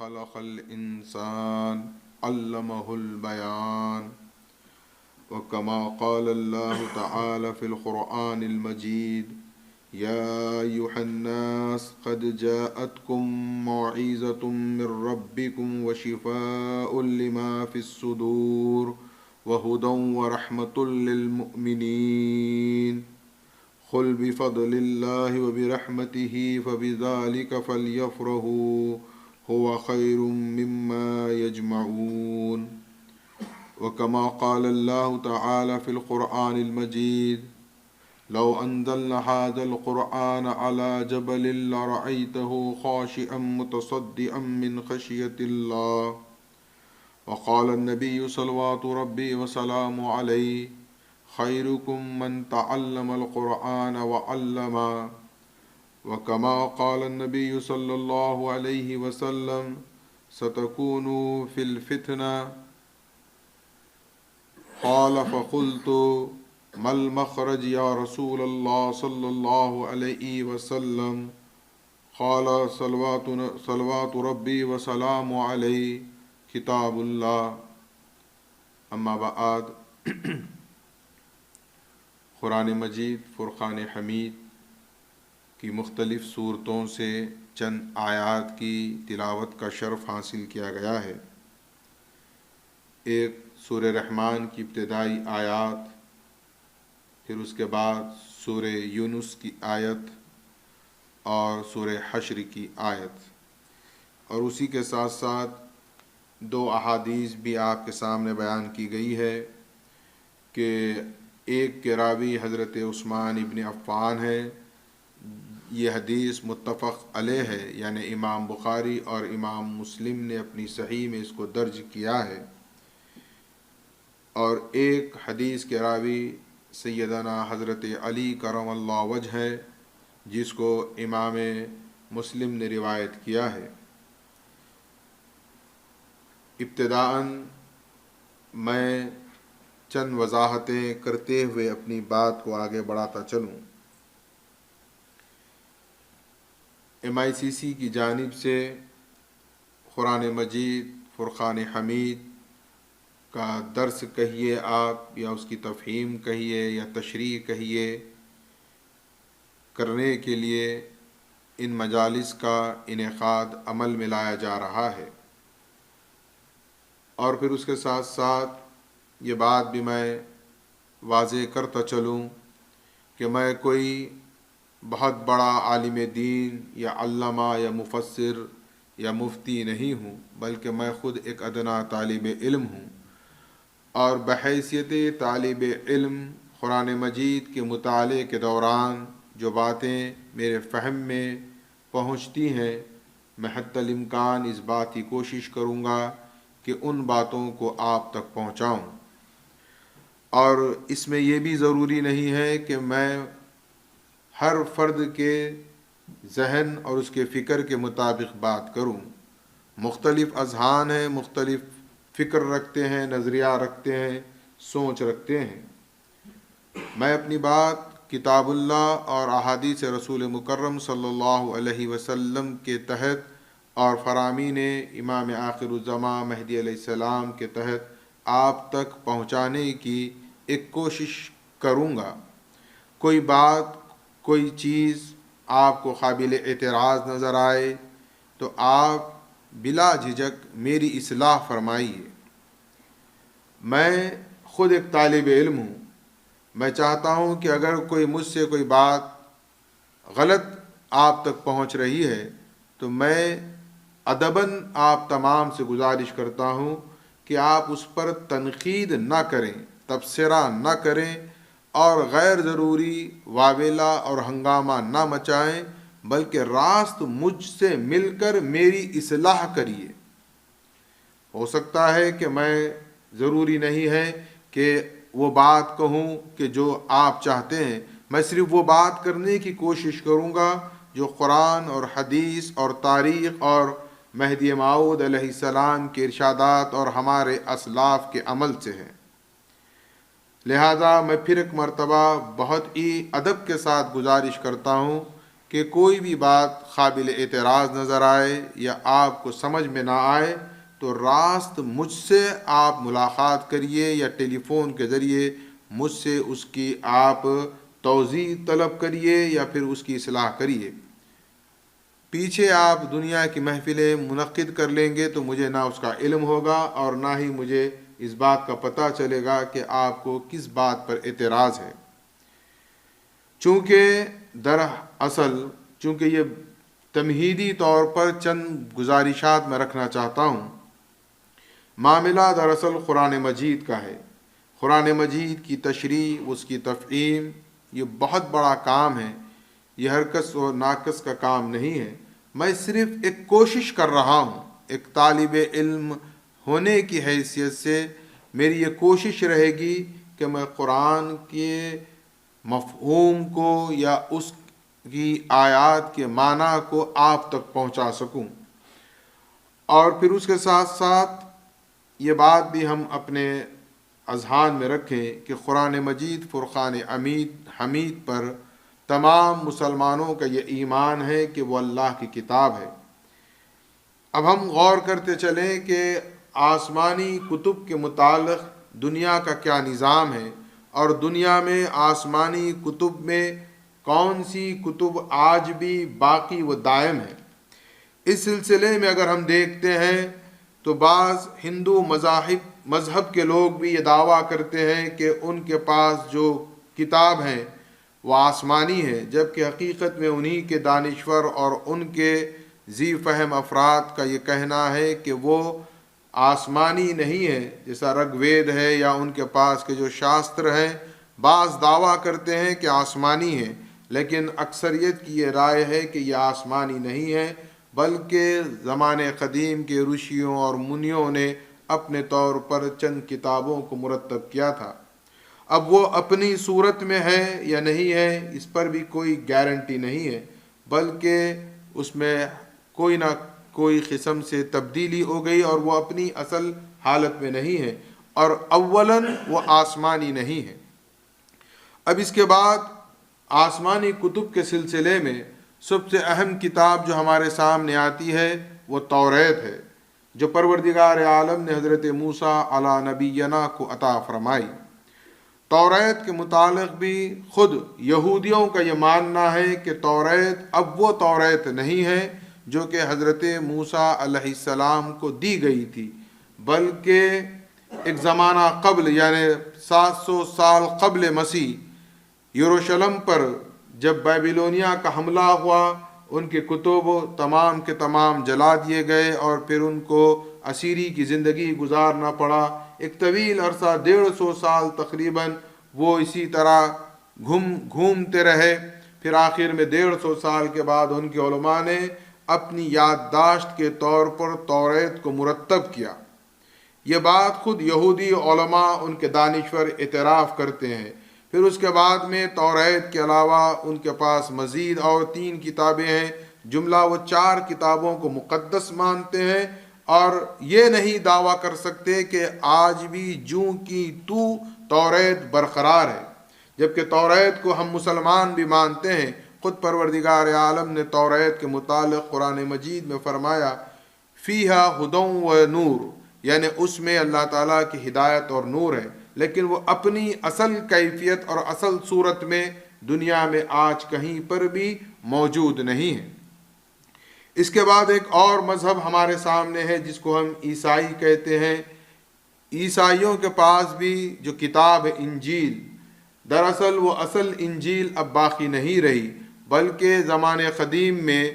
خلق الإنسان علمه البيان وكما قال الله تعالى في القرآن المجيد يا أيها الناس قد جاءتكم موعظة من ربكم وشفاء لما في الصدور وهدى ورحمة للمؤمنين قل بفضل الله وبرحمته فبذلك فليفرحوا هو خير مما يجمعون وكما قال الله تعالى في القرآن المجيد لو أنزلنا هذا القرآن على جبل لرأيته خاشعا متصدعا من خشية الله وقال النبي صلوات ربي وسلامه عليه خيركم من تعلم القرآن وعلمه وكما قال النبي صلى الله عليه وسلم ستكون في الفتنة قال فقلت ما المخرج يا رسول الله صلى الله عليه وسلم قال صلوات ربي وسلامه عليه کتاب اللہ اما بعد قرآن مجید فرقان حمید کی مختلف صورتوں سے چند آیات کی تلاوت کا شرف حاصل کیا گیا ہے۔ ایک سورہ رحمان کی ابتدائی آیات، پھر اس کے بعد سورہ یونس کی آیت اور سورہ حشر کی آیت، اور اسی کے ساتھ ساتھ دو احادیث بھی آپ کے سامنے بیان کی گئی ہے کہ ایک کے راوی حضرت عثمان ابن عفان ہے، یہ حدیث متفق علیہ ہے، یعنی امام بخاری اور امام مسلم نے اپنی صحیح میں اس کو درج کیا ہے، اور ایک حدیث کے راوی سیدنا حضرت علی کرم اللہ وجہ ہے جس کو امام مسلم نے روایت کیا ہے۔ ابتداءً میں چند وضاحتیں کرتے ہوئے اپنی بات کو آگے بڑھاتا چلوں۔ MICC کی جانب سے قرآن مجید فرقان حمید کا درس کہیے آپ، یا اس کی تفہیم کہیے یا تشریح کہیے، کرنے کے لیے ان مجالس کا انعقاد عمل میں لایا جا رہا ہے، اور پھر اس کے ساتھ ساتھ یہ بات بھی میں واضح کرتا چلوں کہ میں کوئی بہت بڑا عالم دین یا علامہ یا مفسر یا مفتی نہیں ہوں، بلکہ میں خود ایک ادنا طالب علم ہوں، اور بحیثیت طالب علم قرآن مجید کے مطالعے کے دوران جو باتیں میرے فہم میں پہنچتی ہیں، میں حتی الامکان اس بات کی کوشش کروں گا کہ ان باتوں کو آپ تک پہنچاؤں، اور اس میں یہ بھی ضروری نہیں ہے کہ میں ہر فرد کے ذہن اور اس کے فکر کے مطابق بات کروں۔ مختلف اذہان ہیں، مختلف فکر رکھتے ہیں، نظریہ رکھتے ہیں، سوچ رکھتے ہیں۔ میں اپنی بات کتاب اللہ اور احادیث رسول مکرم صلی اللہ علیہ وسلم کے تحت اور فرامین امام آخر الزمان مہدی علیہ السلام کے تحت آپ تک پہنچانے کی ایک کوشش کروں گا۔ کوئی بات، کوئی چیز آپ کو قابل اعتراض نظر آئے تو آپ بلا جھجک میری اصلاح فرمائیے۔ میں خود ایک طالب علم ہوں، میں چاہتا ہوں کہ اگر کوئی مجھ سے کوئی بات غلط آپ تک پہنچ رہی ہے تو میں ادباً آپ تمام سے گزارش کرتا ہوں کہ آپ اس پر تنقید نہ کریں، تبصرہ نہ کریں، اور غیر ضروری واویلا اور ہنگامہ نہ مچائیں، بلکہ راست مجھ سے مل کر میری اصلاح کریے۔ ہو سکتا ہے کہ میں ضروری نہیں ہے کہ وہ بات کہوں کہ جو آپ چاہتے ہیں، میں صرف وہ بات کرنے کی کوشش کروں گا جو قرآن اور حدیث اور تاریخ اور مہدی موعود علیہ السلام کے ارشادات اور ہمارے اسلاف کے عمل سے ہے۔ لہذا میں پھر ایک مرتبہ بہت ہی ادب کے ساتھ گزارش کرتا ہوں کہ کوئی بھی بات قابل اعتراض نظر آئے یا آپ کو سمجھ میں نہ آئے تو راست مجھ سے آپ ملاقات کریے یا ٹیلی فون کے ذریعے مجھ سے اس کی آپ توضیح طلب کریے یا پھر اس کی اصلاح کریے۔ پیچھے آپ دنیا کی محفلیں منعقد کر لیں گے تو مجھے نہ اس کا علم ہوگا اور نہ ہی مجھے اس بات کا پتہ چلے گا کہ آپ کو کس بات پر اعتراض ہے۔ چونکہ یہ تمہیدی طور پر چند گزارشات میں رکھنا چاہتا ہوں۔ معاملہ دراصل قرآن مجید کا ہے۔ قرآن مجید کی تشریح، اس کی تفہیم، یہ بہت بڑا کام ہے، یہ ہر کس و ناقص کا کام نہیں ہے۔ میں صرف ایک کوشش کر رہا ہوں، ایک طالب علم ہونے کی حیثیت سے میری یہ کوشش رہے گی کہ میں قرآن کے مفہوم کو یا اس کی آیات کے معنی کو آپ تک پہنچا سکوں، اور پھر اس کے ساتھ ساتھ یہ بات بھی ہم اپنے اذہان میں رکھیں کہ قرآن مجید فرقان حمید پر تمام مسلمانوں کا یہ ایمان ہے کہ وہ اللہ کی کتاب ہے۔ اب ہم غور کرتے چلیں کہ آسمانی کتب کے متعلق دنیا کا کیا نظام ہے، اور دنیا میں آسمانی کتب میں کون سی کتب آج بھی باقی و دائم ہے۔ اس سلسلے میں اگر ہم دیکھتے ہیں تو بعض ہندو مذہب کے لوگ بھی یہ دعویٰ کرتے ہیں کہ ان کے پاس جو کتاب ہیں وہ آسمانی ہے، جبکہ حقیقت میں انہی کے دانشور اور ان کے ذی فہم افراد کا یہ کہنا ہے کہ وہ آسمانی نہیں ہے، جیسا رگ وید ہے یا ان کے پاس کے جو شاستر ہیں بعض دعویٰ کرتے ہیں کہ آسمانی ہے، لیکن اکثریت کی یہ رائے ہے کہ یہ آسمانی نہیں ہے، بلکہ زمانے قدیم کے رشیوں اور منیوں نے اپنے طور پر چند کتابوں کو مرتب کیا تھا۔ اب وہ اپنی صورت میں ہے یا نہیں ہے اس پر بھی کوئی گارنٹی نہیں ہے، بلکہ اس میں کوئی نہ کوئی قسم سے تبدیلی ہو گئی اور وہ اپنی اصل حالت میں نہیں ہے، اور اولاً وہ آسمانی نہیں ہے۔ اب اس کے بعد آسمانی کتب کے سلسلے میں سب سے اہم کتاب جو ہمارے سامنے آتی ہے وہ توریت ہے، جو پروردگار عالم نے حضرت موسیٰ علیہ نبینا کو عطا فرمائی۔ توریت کے متعلق بھی خود یہودیوں کا یہ ماننا ہے کہ توریت اب وہ توریت نہیں ہے جو کہ حضرت موسیٰ علیہ السلام کو دی گئی تھی، بلکہ ایک زمانہ قبل یعنی 700 سال قبل مسیح یروشلم پر جب بیبیلونیا کا حملہ ہوا، ان کے کتب تمام کے تمام جلا دیے گئے اور پھر ان کو اسیری کی زندگی گزارنا پڑا۔ ایک طویل عرصہ 150 سال تقریباً وہ اسی طرح گھومتے رہے، پھر آخر میں 150 سال کے بعد ان کے علماء نے اپنی یادداشت کے طور پر توریت کو مرتب کیا۔ یہ بات خود یہودی علماء ان کے دانشور اعتراف کرتے ہیں۔ پھر اس کے بعد میں توریت کے علاوہ ان کے پاس مزید اور 3 کتابیں ہیں، جملہ وہ 4 کتابوں کو مقدس مانتے ہیں، اور یہ نہیں دعویٰ کر سکتے کہ آج بھی جوں کی تو توریت برقرار ہے، جبکہ توریت کو ہم مسلمان بھی مانتے ہیں۔ خود پروردگار عالم نے توریت کے متعلق قرآن مجید میں فرمایا فیہا ہدی و نور، یعنی اس میں اللہ تعالیٰ کی ہدایت اور نور ہے، لیکن وہ اپنی اصل کیفیت اور اصل صورت میں دنیا میں آج کہیں پر بھی موجود نہیں ہے۔ اس کے بعد ایک اور مذہب ہمارے سامنے ہے جس کو ہم عیسائی کہتے ہیں۔ عیسائیوں کے پاس بھی جو کتاب ہے انجیل، دراصل وہ اصل انجیل اب باقی نہیں رہی، بلکہ زمانے قدیم میں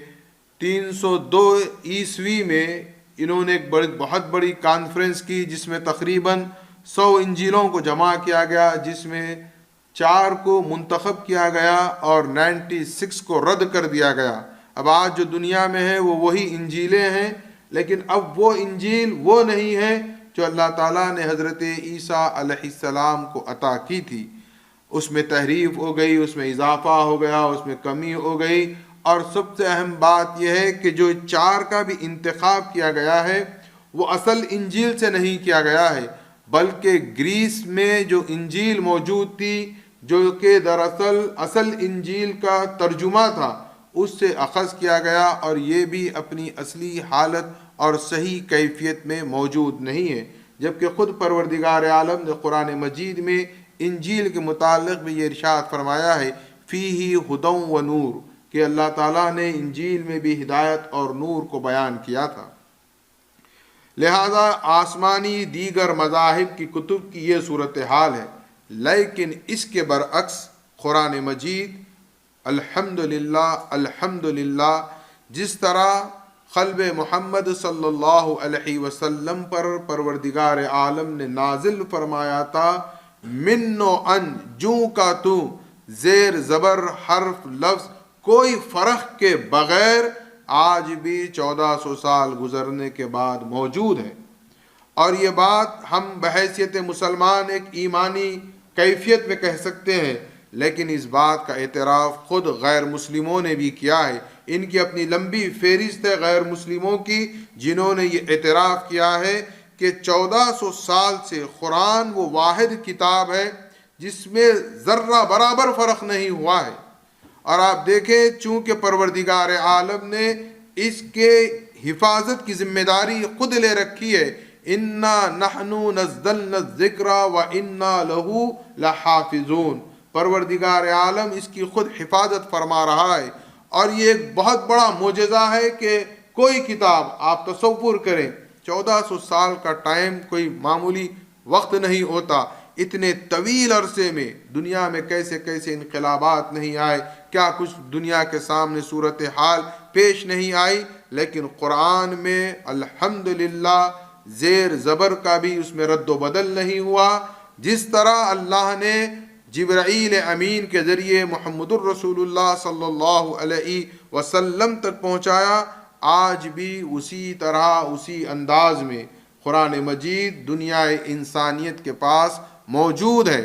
302 عیسوی میں انہوں نے ایک بہت بڑی کانفرنس کی جس میں تقریباً 100 انجیلوں کو جمع کیا گیا، جس میں 4 کو منتخب کیا گیا اور 96 کو رد کر دیا گیا۔ اب آج جو دنیا میں ہے وہ وہی انجیلیں ہیں، لیکن اب وہ انجیل وہ نہیں ہے جو اللہ تعالیٰ نے حضرت عیسیٰ علیہ السلام کو عطا کی تھی۔ اس میں تحریف ہو گئی، اس میں اضافہ ہو گیا، اس میں کمی ہو گئی، اور سب سے اہم بات یہ ہے کہ جو 4 کا بھی انتخاب کیا گیا ہے وہ اصل انجیل سے نہیں کیا گیا ہے، بلکہ گریس میں جو انجیل موجود تھی جو کہ دراصل اصل انجیل کا ترجمہ تھا، اس سے اخذ کیا گیا، اور یہ بھی اپنی اصلی حالت اور صحیح کیفیت میں موجود نہیں ہے، جبکہ خود پروردگار عالم نے قرآن مجید میں انجیل کے متعلق بھی یہ ارشاد فرمایا ہے، فیہ ہدی و نور، کہ اللہ تعالیٰ نے انجیل میں بھی ہدایت اور نور کو بیان کیا تھا۔ لہذا آسمانی دیگر مذاہب کی کتب کی یہ صورتحال ہے، لیکن اس کے برعکس قرآن مجید الحمدللہ جس طرح قلب محمد صلی اللہ علیہ وسلم پر پروردگار عالم نے نازل فرمایا تھا، من و ان، جوں کا تو، زیر زبر حرف لفظ کوئی فرق کے بغیر آج بھی 1400 سال گزرنے کے بعد موجود ہے۔ اور یہ بات ہم بحیثیت مسلمان ایک ایمانی کیفیت میں کہہ سکتے ہیں، لیکن اس بات کا اعتراف خود غیر مسلموں نے بھی کیا ہے۔ ان کی اپنی لمبی فہرست ہے غیر مسلموں کی، جنہوں نے یہ اعتراف کیا ہے کہ 1400 سال سے قرآن وہ واحد کتاب ہے جس میں ذرہ برابر فرق نہیں ہوا ہے۔ اور آپ دیکھیں، چونکہ پروردگار عالم نے اس کے حفاظت کی ذمہ داری خود لے رکھی ہے، انا نحن نزلنا الذکر و انا لہ لحافظون، پروردگار عالم اس کی خود حفاظت فرما رہا ہے۔ اور یہ ایک بہت بڑا معجزہ ہے کہ کوئی کتاب، آپ تصور کریں 1400 سال کا ٹائم کوئی معمولی وقت نہیں ہوتا، اتنے طویل عرصے میں دنیا میں کیسے کیسے انقلابات نہیں آئے، کیا کچھ دنیا کے سامنے صورتحال پیش نہیں آئی، لیکن قرآن میں الحمدللہ زیر زبر کا بھی اس میں رد و بدل نہیں ہوا۔ جس طرح اللہ نے جبرائیل امین کے ذریعے محمد الرسول اللہ صلی اللہ علیہ وسلم تک پہنچایا، آج بھی اسی طرح اسی انداز میں قرآن مجید دنیا انسانیت کے پاس موجود ہے۔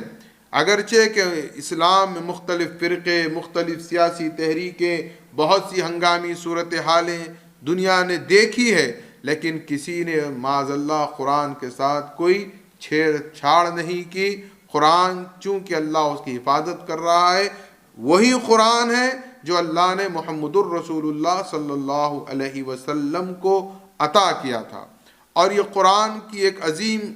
اگرچہ کہ اسلام میں مختلف فرقے، مختلف سیاسی تحریکیں، بہت سی ہنگامی صورتحالیں دنیا نے دیکھی ہے، لیکن کسی نے معاذ اللہ قرآن کے ساتھ کوئی چھیڑ چھاڑ نہیں کی۔ قرآن چونکہ اللہ اس کی حفاظت کر رہا ہے، وہی قرآن ہے جو اللہ نے محمد الرسول اللہ صلی اللہ علیہ وسلم کو عطا کیا تھا۔ اور یہ قرآن کی ایک عظیم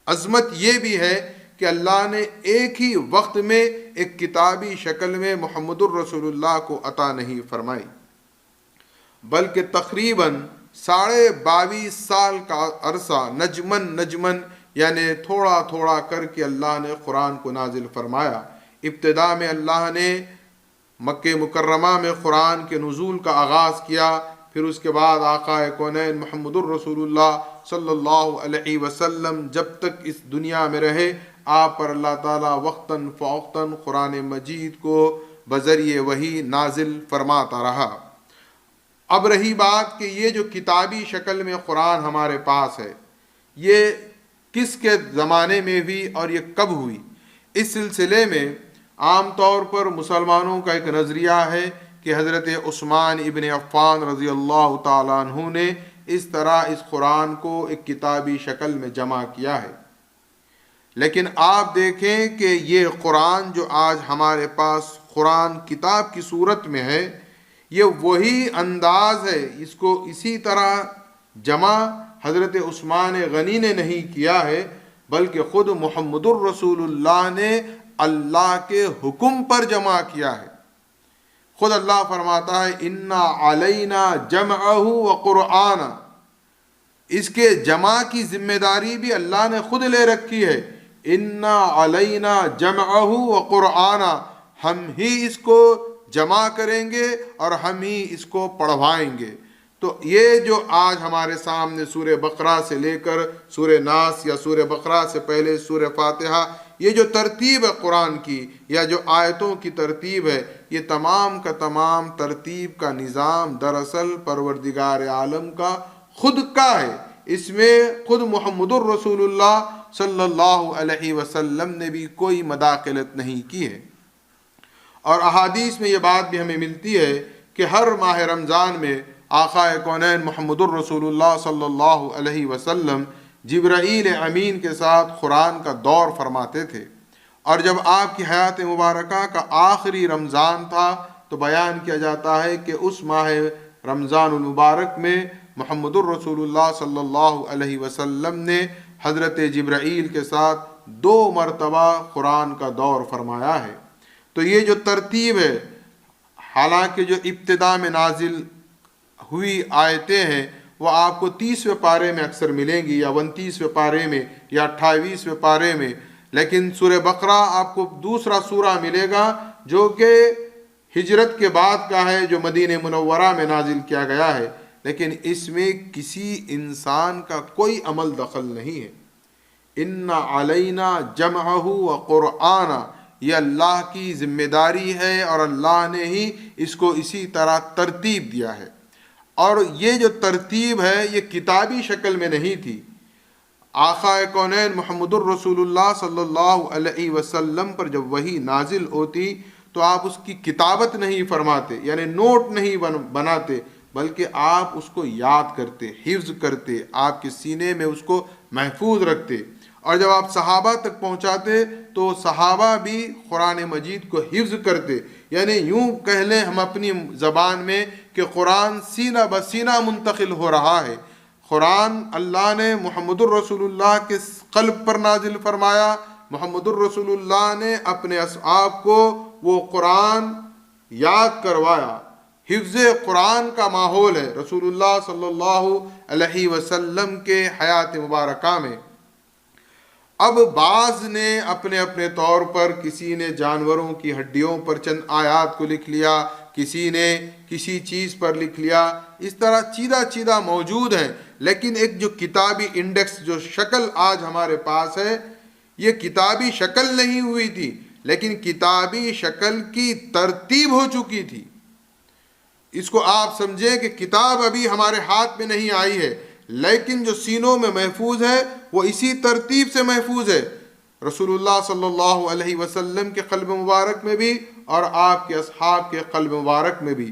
عظمت یہ بھی ہے کہ اللہ نے ایک ہی وقت میں ایک کتابی شکل میں محمد الرسول اللہ کو عطا نہیں فرمائی، بلکہ تقریباً 22.5 سال کا عرصہ نجمن یعنی تھوڑا تھوڑا کر کے اللہ نے قرآن کو نازل فرمایا۔ ابتدا میں اللہ نے مکہ مکرمہ میں قرآن کے نزول کا آغاز کیا، پھر اس کے بعد آقا کونین محمد الرسول اللہ صلی اللہ علیہ وسلم جب تک اس دنیا میں رہے، آپ پر اللہ تعالیٰ وقتاً فوقتاً قرآن مجید کو بذریعہ وحی نازل فرماتا رہا۔ اب رہی بات کہ یہ جو کتابی شکل میں قرآن ہمارے پاس ہے، یہ کس کے زمانے میں ہوئی اور یہ کب ہوئی؟ اس سلسلے میں عام طور پر مسلمانوں کا ایک نظریہ ہے کہ حضرت عثمان ابن عفان رضی اللہ تعالیٰ عنہ نے اس طرح اس قرآن کو ایک کتابی شکل میں جمع کیا ہے۔ لیکن آپ دیکھیں کہ یہ قرآن جو آج ہمارے پاس قرآن کتاب کی صورت میں ہے، یہ وہی انداز ہے، اس کو اسی طرح جمع حضرت عثمان غنی نے نہیں کیا ہے، بلکہ خود محمد الرسول اللہ نے اللہ کے حکم پر جمع کیا ہے۔ خود اللہ فرماتا ہے انا علینا جمعہ و قرآن، اس کے جمع کی ذمہ داری بھی اللہ نے خود لے رکھی ہے۔ انا علینا جمعہ و قرآن، ہم ہی اس کو جمع کریں گے اور ہم ہی اس کو پڑھوائیں گے۔ تو یہ جو آج ہمارے سامنے سورہ بقرہ سے لے کر سورہ ناس یا سورہ بقرہ سے پہلے سورہ فاتحہ، یہ جو ترتیب ہے قرآن کی یا جو آیتوں کی ترتیب ہے، یہ تمام کا تمام ترتیب کا نظام دراصل پروردگار عالم کا خود کا ہے۔ اس میں خود محمد الرسول اللہ صلی اللہ علیہ وسلم نے بھی کوئی مداخلت نہیں کی ہے۔ اور احادیث میں یہ بات بھی ہمیں ملتی ہے کہ ہر ماہ رمضان میں آقا کونین محمد الرسول اللہ صلی اللہ علیہ وسلم جبرائیل امین کے ساتھ قرآن کا دور فرماتے تھے، اور جب آپ کی حیات مبارکہ کا آخری رمضان تھا تو بیان کیا جاتا ہے کہ اس ماہ رمضان المبارک میں محمد الرسول اللہ صلی اللہ علیہ وسلم نے حضرت جبرائیل کے ساتھ 2 مرتبہ قرآن کا دور فرمایا ہے۔ تو یہ جو ترتیب ہے، حالانکہ جو ابتدا میں نازل ہوئی آیتیں ہیں وہ آپ کو 30ویں پارے میں اکثر ملیں گی، یا 29ویں پارے میں، یا 28ویں پارے میں، لیکن سورہ بقرہ آپ کو دوسرا سورہ ملے گا جو کہ ہجرت کے بعد کا ہے، جو مدینہ منورہ میں نازل کیا گیا ہے، لیکن اس میں کسی انسان کا کوئی عمل دخل نہیں ہے۔ ان علینا جمعہ و قرآن، یہ اللہ کی ذمہ داری ہے اور اللہ نے ہی اس کو اسی طرح ترتیب دیا ہے۔ اور یہ جو ترتیب ہے یہ کتابی شکل میں نہیں تھی۔ آقا کونین محمد الرسول اللہ صلی اللہ علیہ وسلم پر جب وحی نازل ہوتی تو آپ اس کی کتابت نہیں فرماتے، یعنی نوٹ نہیں بناتے، بلکہ آپ اس کو یاد کرتے، حفظ کرتے، آپ کے سینے میں اس کو محفوظ رکھتے، اور جب آپ صحابہ تک پہنچاتے تو صحابہ بھی قرآن مجید کو حفظ کرتے۔ یعنی یوں کہہ لیں ہم اپنی زبان میں کہ قرآن سینہ بسینہ منتقل ہو رہا ہے۔ قرآن اللہ نے محمد الرسول اللہ کے قلب پر نازل فرمایا، محمد الرسول اللہ نے اپنے اصحاب کو وہ قرآن یاد کروایا۔ حفظ قرآن کا ماحول ہے رسول اللہ صلی اللہ علیہ وسلم کے حیات مبارکہ میں۔ اب بعض نے اپنے اپنے طور پر، کسی نے جانوروں کی ہڈیوں پر چند آیات کو لکھ لیا، کسی نے کسی چیز پر لکھ لیا، اس طرح چیدہ موجود ہیں، لیکن ایک جو کتابی انڈیکس، جو شکل آج ہمارے پاس ہے، یہ کتابی شکل نہیں ہوئی تھی، لیکن کتابی شکل کی ترتیب ہو چکی تھی۔ اس کو آپ سمجھیں کہ کتاب ابھی ہمارے ہاتھ میں نہیں آئی ہے، لیکن جو سینوں میں محفوظ ہے وہ اسی ترتیب سے محفوظ ہے، رسول اللہ صلی اللہ علیہ وسلم کے قلب مبارک میں بھی اور آپ کے اصحاب کے قلب مبارک میں بھی۔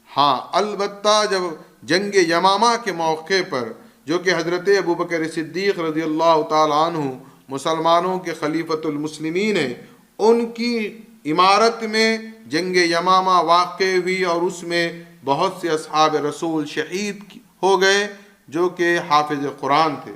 ہاں البتہ جب جنگ یمامہ کے موقع پر، جو کہ حضرت ابوبکر صدیق رضی اللہ تعالیٰ عنہ مسلمانوں کے خلیفۃ المسلمین ہیں، ان کی عمارت میں جنگ یمامہ واقع ہوئی اور اس میں بہت سے اصحاب رسول شہید ہو گئے جو کہ حافظ قرآن تھے۔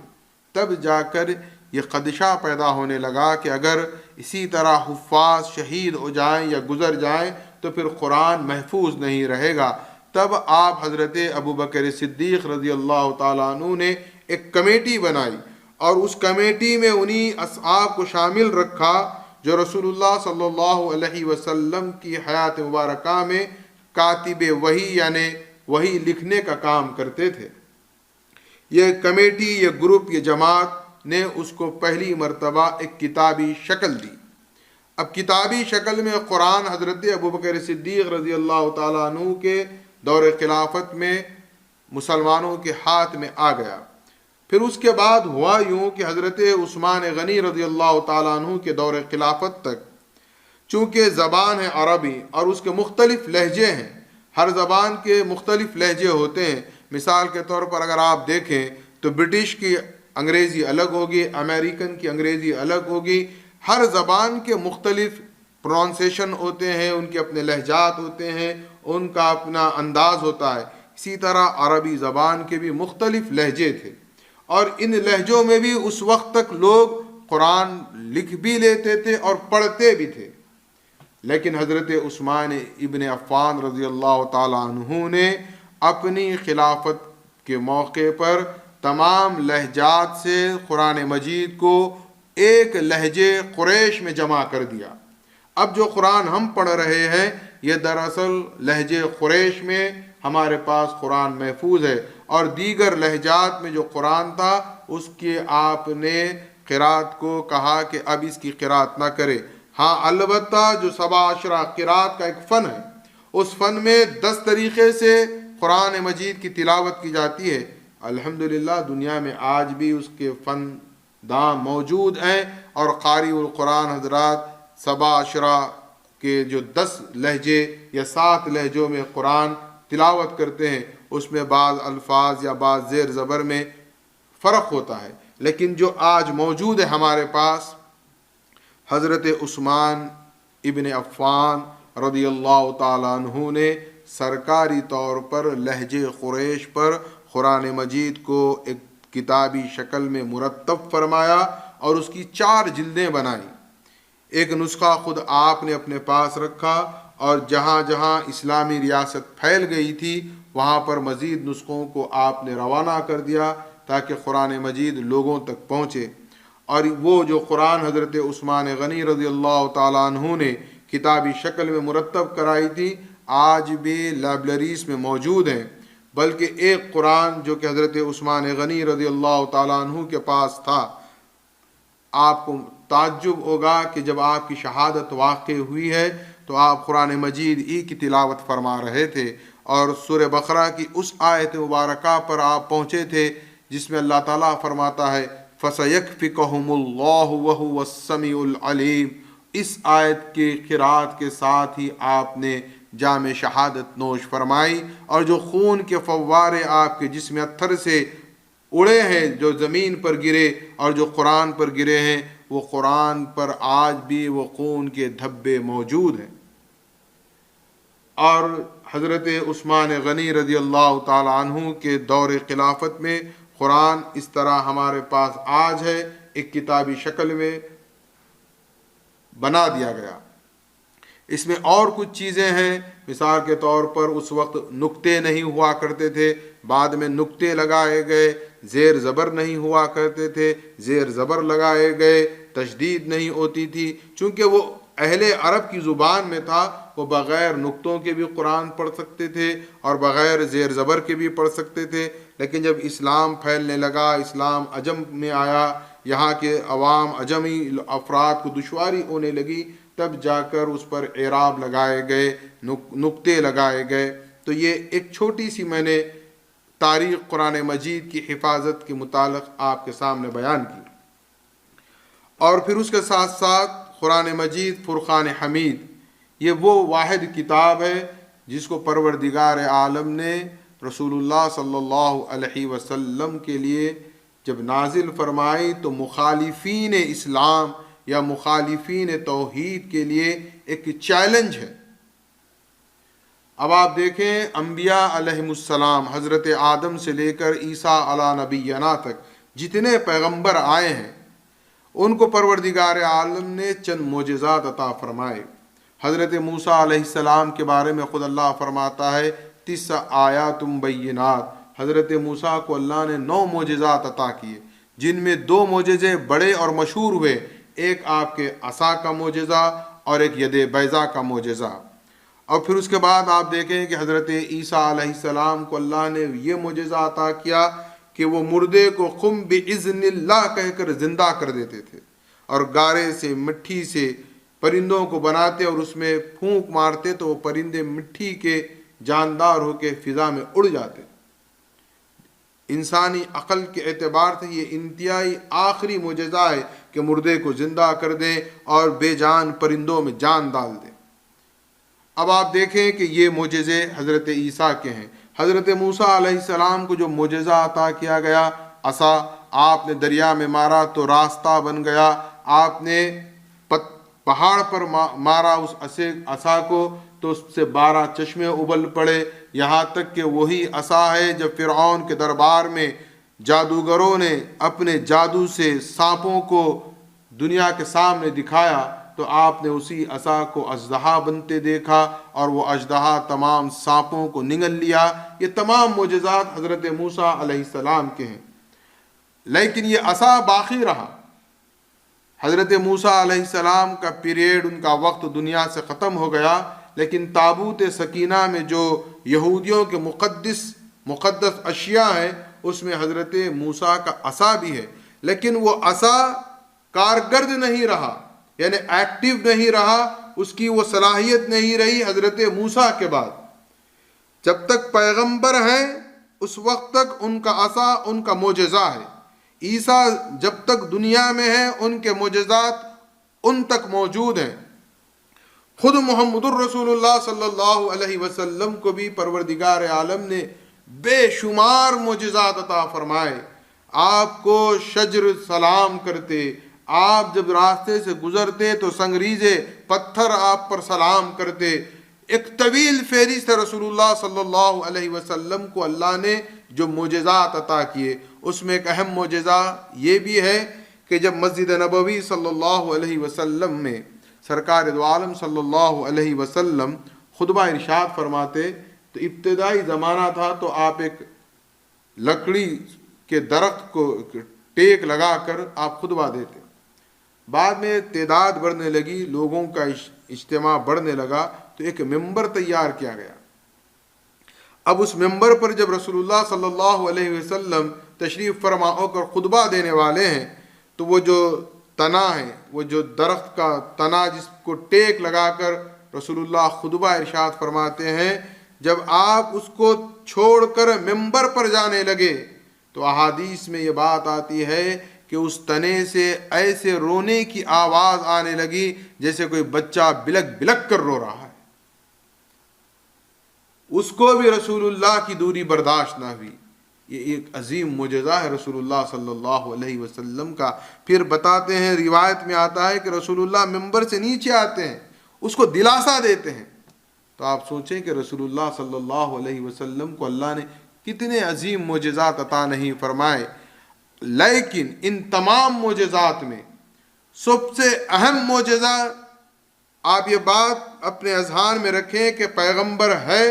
تب جا کر یہ خدشہ پیدا ہونے لگا کہ اگر اسی طرح حفاظ شہید ہو جائیں یا گزر جائیں تو پھر قرآن محفوظ نہیں رہے گا۔ تب آپ حضرت ابوبکر صدیق رضی اللہ تعالیٰ عنہ نے ایک کمیٹی بنائی اور اس کمیٹی میں انہی اصحاب کو شامل رکھا جو رسول اللہ صلی اللہ علیہ وسلم کی حیات مبارکہ میں کاتب وحی، یعنی وحی لکھنے کا کام کرتے تھے۔ یہ کمیٹی، یہ گروپ، یہ جماعت نے اس کو پہلی مرتبہ ایک کتابی شکل دی۔ اب کتابی شکل میں قرآن حضرت ابوبکر صدیق رضی اللہ تعالیٰ عنہ کے دور خلافت میں مسلمانوں کے ہاتھ میں آ گیا۔ پھر اس کے بعد ہوا یوں کہ حضرت عثمان غنی رضی اللہ تعالیٰ عنہ کے دور خلافت تک، چونکہ زبان ہے عربی اور اس کے مختلف لہجے ہیں، ہر زبان کے مختلف لہجے ہوتے ہیں۔ مثال کے طور پر اگر آپ دیکھیں تو برٹش کی انگریزی الگ ہوگی، امریکن کی انگریزی الگ ہوگی، ہر زبان کے مختلف پروننسیشن ہوتے ہیں، ان کے اپنے لہجات ہوتے ہیں، ان کا اپنا انداز ہوتا ہے۔ اسی طرح عربی زبان کے بھی مختلف لہجے تھے، اور ان لہجوں میں بھی اس وقت تک لوگ قرآن لکھ بھی لیتے تھے اور پڑھتے بھی تھے۔ لیکن حضرت عثمان ابن عفان رضی اللہ تعالیٰ عنہ نے اپنی خلافت کے موقع پر تمام لہجات سے قرآن مجید کو ایک لہجے قریش میں جمع کر دیا۔ اب جو قرآن ہم پڑھ رہے ہیں یہ دراصل لہجے قریش میں ہمارے پاس قرآن محفوظ ہے، اور دیگر لہجات میں جو قرآن تھا اس کی آپ نے قرات کو کہا کہ اب اس کی قرات نہ کرے۔ ہاں البتہ جو 17 قرات کا ایک فن ہے، اس فن میں 10 طریقے سے قرآن مجید کی تلاوت کی جاتی ہے۔ الحمدللہ دنیا میں آج بھی اس کے فن داں موجود ہیں، اور قاری القرآن حضرات 17 کے جو 10 لہجے یا 7 لہجوں میں قرآن تلاوت کرتے ہیں، اس میں بعض الفاظ یا بعض زیر زبر میں فرق ہوتا ہے، لیکن جو آج موجود ہے ہمارے پاس، حضرت عثمان ابن عفان رضی اللہ تعالیٰ عنہ نے سرکاری طور پر لہجے قریش پر قرآن مجید کو ایک کتابی شکل میں مرتب فرمایا اور اس کی 4 جلدیں بنائیں۔ ایک نسخہ خود آپ نے اپنے پاس رکھا اور جہاں جہاں اسلامی ریاست پھیل گئی تھی وہاں پر مزید نسخوں کو آپ نے روانہ کر دیا تاکہ قرآن مجید لوگوں تک پہنچے۔ اور وہ جو قرآن حضرت عثمان غنی رضی اللہ تعالیٰ عنہ نے کتابی شکل میں مرتب کرائی تھی آج بھی لائبریریز میں موجود ہیں، بلکہ ایک قرآن جو کہ حضرت عثمان غنی رضی اللہ تعالیٰ عنہ کے پاس تھا، آپ کو تعجب ہوگا کہ جب آپ کی شہادت واقع ہوئی ہے تو آپ قرآن مجید ہی کی تلاوت فرما رہے تھے اور سورہ بقرہ کی اس آیت مبارکہ پر آپ پہنچے تھے جس میں اللہ تعالیٰ فرماتا ہے فَسَيَكْفِكَهُمُ اللَّهُ وَهُوَ السَّمِيعُ الْعَلِيمُ۔ اس آیت کے قرات کے ساتھ ہی آپ نے جام شہادت نوش فرمائی، اور جو خون کے فوارے آپ کے جسم اتھر سے اڑے ہیں، جو زمین پر گرے اور جو قرآن پر گرے ہیں، وہ قرآن پر آج بھی وہ خون کے دھبے موجود ہیں۔ اور حضرت عثمان غنی رضی اللہ تعالی عنہ کے دور خلافت میں قرآن اس طرح ہمارے پاس آج ہے، ایک کتابی شکل میں بنا دیا گیا۔ اس میں اور کچھ چیزیں ہیں، مثال کے طور پر اس وقت نقطے نہیں ہوا کرتے تھے، بعد میں نقطے لگائے گئے، زیر زبر نہیں ہوا کرتے تھے، زیر زبر لگائے گئے، تشدید نہیں ہوتی تھی، چونکہ وہ اہل عرب کی زبان میں تھا، وہ بغیر نقطوں کے بھی قرآن پڑھ سکتے تھے اور بغیر زیر زبر کے بھی پڑھ سکتے تھے۔ لیکن جب اسلام پھیلنے لگا، اسلام عجم میں آیا، یہاں کے عوام عجمی افراد کو دشواری ہونے لگی، تب جا کر اس پر اعراب لگائے گئے، نقطے لگائے گئے۔ تو یہ ایک چھوٹی سی میں نے تاریخ قرآن مجید کی حفاظت کے متعلق آپ کے سامنے بیان کی۔ اور پھر اس کے ساتھ ساتھ قرآن مجید فرقان حمید، یہ وہ واحد کتاب ہے جس کو پروردگار عالم نے رسول اللہ صلی اللہ علیہ وسلم کے لیے جب نازل فرمائی تو مخالفین اسلام یا مخالفین توحید کے لیے ایک چیلنج ہے۔ اب آپ دیکھیں انبیاء علیہ السلام، حضرت آدم سے لے کر عیسیٰ علی نبینا تک جتنے پیغمبر آئے ہیں ان کو پروردگار عالم نے چند معجزات عطا فرمائے۔ حضرت موسیٰ علیہ السلام کے بارے میں خود اللہ فرماتا ہے 9 آیات بینات، حضرت موسیٰ کو اللہ نے 9 معجزات عطا کیے، جن میں 2 معجزے بڑے اور مشہور ہوئے، ایک آپ کے عصا کا معجزہ اور ایک ید بیضا کا معجزہ۔ اور پھر اس کے بعد آپ دیکھیں کہ حضرت عیسیٰ علیہ السلام کو اللہ نے یہ معجزہ عطا کیا کہ وہ مردے کو قم باذن اللہ کہہ کر زندہ کر دیتے تھے، اور گارے سے مٹی سے پرندوں کو بناتے اور اس میں پھونک مارتے تو وہ پرندے مٹی کے جاندار ہو کے فضا میں اڑ جاتے۔ انسانی عقل کے اعتبار سے یہ انتہائی آخری معجزہ ہے کہ مردے کو زندہ کر دیں اور بے جان پرندوں میں جان ڈال دیں۔ اب آپ دیکھیں کہ یہ معجزے حضرت عیسیٰ کے ہیں۔ حضرت موسیٰ علیہ السلام کو جو معجزہ عطا کیا گیا، عصا، آپ نے دریا میں مارا تو راستہ بن گیا، آپ نے پہاڑ پر مارا اس عصا کو تو اس سے 12 چشمے ابل پڑے، یہاں تک کہ وہی عصا ہے جب فرعون کے دربار میں جادوگروں نے اپنے جادو سے سانپوں کو دنیا کے سامنے دکھایا تو آپ نے اسی عصا کو اژدہا بنتے دیکھا اور وہ اژدہا تمام سانپوں کو نگل لیا۔ یہ تمام معجزات حضرت موسیٰ علیہ السلام کے ہیں، لیکن یہ عصا باقی رہا۔ حضرت موسیٰ علیہ السلام کا پیریڈ، ان کا وقت دنیا سے ختم ہو گیا، لیکن تابوت سکینہ میں جو یہودیوں کے مقدس اشیاء ہیں اس میں حضرت موسیٰ کا عصا بھی ہے، لیکن وہ عصا کارگرد نہیں رہا، یعنی ایکٹیو نہیں رہا، اس کی وہ صلاحیت نہیں رہی حضرت موسیٰ کے بعد۔ جب تک پیغمبر ہیں اس وقت تک ان کا عصا ان کا معجزہ ہے۔ عیسیٰ جب تک دنیا میں ہیں ان کے معجزات ان تک موجود ہیں۔ خود محمد الرسول اللہ صلی اللہ علیہ وسلم کو بھی پروردگار عالم نے بے شمار معجزات عطا فرمائے۔ آپ کو شجر سلام کرتے، آپ جب راستے سے گزرتے تو سنگریزے پتھر آپ پر سلام کرتے۔ ایک طویل فہرست ہے رسول اللہ صلی اللہ علیہ وسلم کو اللہ نے جو معجزات عطا کیے، اس میں ایک اہم معجزہ یہ بھی ہے کہ جب مسجد نبوی صلی اللہ علیہ وسلم میں سرکار دو عالم صلی اللہ علیہ وسلم خطبہ ارشاد فرماتے تو ابتدائی زمانہ تھا، تو آپ ایک لکڑی کے درخت کو ٹیک لگا کر آپ خطبہ دیتے۔ بعد میں تعداد بڑھنے لگی، لوگوں کا اجتماع بڑھنے لگا، تو ایک ممبر تیار کیا گیا۔ اب اس ممبر پر جب رسول اللہ صلی اللہ علیہ وسلم تشریف فرما ہو کر خطبہ دینے والے ہیں، تو وہ جو تنا ہے، وہ جو درخت کا تنا جس کو ٹیک لگا کر رسول اللہ خطبہ ارشاد فرماتے ہیں، جب آپ اس کو چھوڑ کر ممبر پر جانے لگے تو احادیث میں یہ بات آتی ہے کہ اس تنے سے ایسے رونے کی آواز آنے لگی جیسے کوئی بچہ بلک بلک کر رو رہا ہے۔ اس کو بھی رسول اللہ کی دوری برداشت نہ ہوئی۔ یہ ایک عظیم معجزہ ہے رسول اللہ صلی اللہ علیہ وسلم کا۔ پھر بتاتے ہیں، روایت میں آتا ہے کہ رسول اللہ ممبر سے نیچے آتے ہیں، اس کو دلاسا دیتے ہیں۔ تو آپ سوچیں کہ رسول اللہ صلی اللہ علیہ وسلم کو اللہ نے کتنے عظیم معجزات عطا نہیں فرمائے، لیکن ان تمام معجزات میں سب سے اہم معجزہ، آپ یہ بات اپنے اذہان میں رکھیں کہ پیغمبر ہے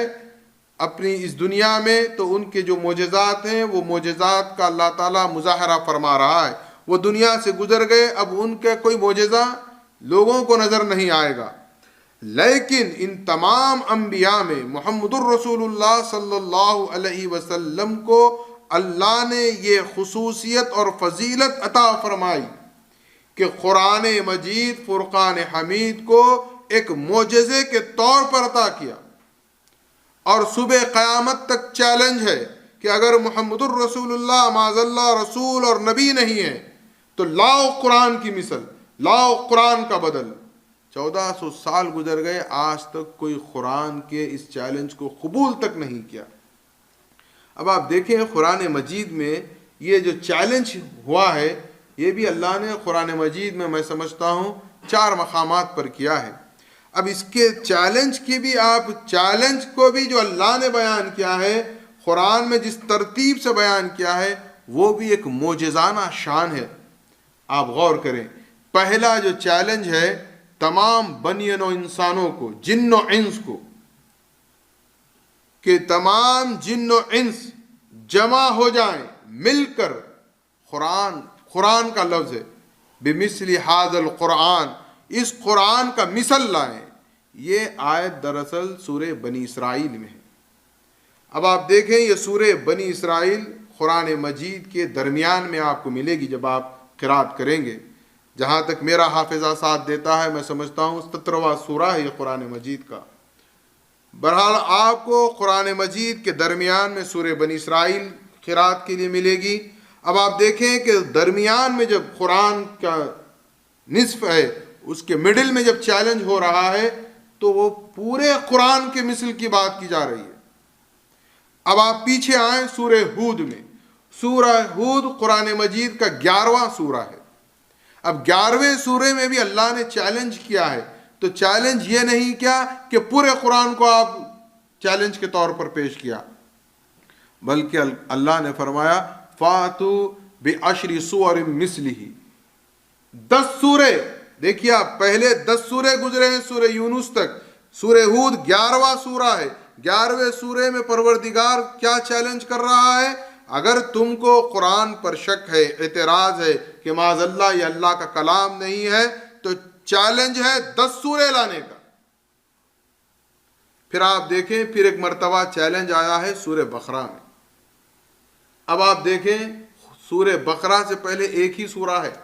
اپنی اس دنیا میں، تو ان کے جو معجزات ہیں وہ معجزات کا اللہ تعالیٰ مظاہرہ فرما رہا ہے۔ وہ دنیا سے گزر گئے، اب ان کا کوئی معجزہ لوگوں کو نظر نہیں آئے گا، لیکن ان تمام انبیاء میں محمد الرسول اللہ صلی اللہ علیہ وسلم کو اللہ نے یہ خصوصیت اور فضیلت عطا فرمائی کہ قرآن مجید فرقان حمید کو ایک معجزے کے طور پر عطا کیا، اور صبح قیامت تک چیلنج ہے کہ اگر محمد الرسول اللہ معاذ اللہ رسول اور نبی نہیں ہے تو لاؤ قرآن کی مثل، لاؤ قرآن کا بدل۔ 1400 سال گزر گئے، آج تک کوئی قرآن کے اس چیلنج کو قبول تک نہیں کیا۔ اب آپ دیکھیں قرآن مجید میں یہ جو چیلنج ہوا ہے، یہ بھی اللہ نے قرآن مجید میں سمجھتا ہوں 4 مقامات پر کیا ہے۔ اب اس کے چیلنج کی بھی، آپ چیلنج کو بھی جو اللہ نے بیان کیا ہے قرآن میں جس ترتیب سے بیان کیا ہے، وہ بھی ایک معجزانہ شان ہے۔ آپ غور کریں، پہلا جو چیلنج ہے تمام بنیوں و انسانوں کو، جن و انس کو، کہ تمام جن و انس جمع ہو جائیں مل کر قرآن کا لفظ ہے، بمثل ھذا القرآن، اس قرآن کا مثل لائیں۔ یہ آیت دراصل سورہ بنی اسرائیل میں ہے۔ اب آپ دیکھیں یہ سورہ بنی اسرائیل قرآن مجید کے درمیان میں آپ کو ملے گی جب آپ قرات کریں گے۔ جہاں تک میرا حافظہ ساتھ دیتا ہے، میں سمجھتا ہوں 17واں سورہ ہے یہ قرآن مجید کا۔ بہرحال آپ کو قرآن مجید کے درمیان میں سورہ بنی اسرائیل قرات کے لیے ملے گی۔ اب آپ دیکھیں کہ درمیان میں جب قرآن کا نصف ہے، اس کے مڈل میں جب چیلنج ہو رہا ہے تو وہ پورے قرآن کے مثل کی بات کی جا رہی ہے۔ اب آپ پیچھے آئیں سورہ ہود میں۔ سورہ ہود قرآن مجید کا 11واں سورہ ہے۔ اب 11ویں سورے میں بھی اللہ نے چیلنج کیا ہے، تو چیلنج یہ نہیں کیا کہ پورے قرآن کو آپ چیلنج کے طور پر پیش کیا، بلکہ اللہ نے فرمایا فَاتُوا بِعَشْرِ سُوَرٍ مِثْلِهِ، 10 سورے۔ دیکھیے آپ پہلے 10 سورے گزرے ہیں سورہ یونس تک، سورہ ہود 11واں سورہ ہے۔ 11ویں سورے میں پروردگار کیا چیلنج کر رہا ہے؟ اگر تم کو قرآن پر شک ہے، اعتراض ہے کہ معاذ اللہ یہ اللہ کا کلام نہیں ہے، تو چیلنج ہے 10 سورے لانے کا۔ پھر آپ دیکھیں، پھر ایک مرتبہ چیلنج آیا ہے سورہ بقرہ میں۔ اب آپ دیکھیں سورہ بقرہ سے پہلے ایک ہی سورہ ہے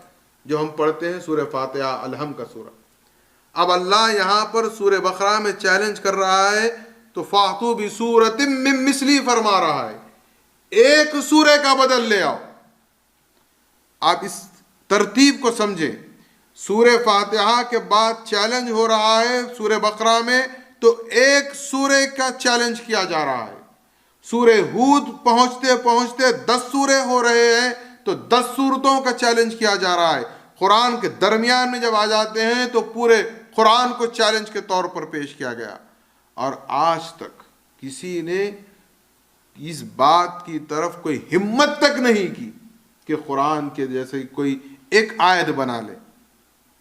جو ہم پڑھتے ہیں، سورہ فاتحہ الحمد کا سورہ۔ اب اللہ یہاں پر سورہ بقرہ میں چیلنج کر رہا ہے تو فَأْتُوا بِسُورَةٍ مِّن مِّثْلِهِ فرما رہا ہے، ایک سورے کا بدل لے آؤ۔ آپ اس ترتیب کو سمجھیں، سورہ فاتحہ کے بعد چیلنج ہو رہا ہے سورہ بقرہ میں، تو ایک سورے کا چیلنج کیا جا رہا ہے۔ سورہ ہود پہنچتے پہنچتے 10 سورے ہو رہے ہیں، تو 10 سورتوں کا چیلنج کیا جا رہا ہے۔ قرآن کے درمیان میں جب آ جاتے ہیں تو پورے قرآن کو چیلنج کے طور پر پیش کیا گیا، اور آج تک کسی نے اس بات کی طرف کوئی ہمت تک نہیں کی کہ قرآن کے جیسے کوئی ایک آیت بنا لے۔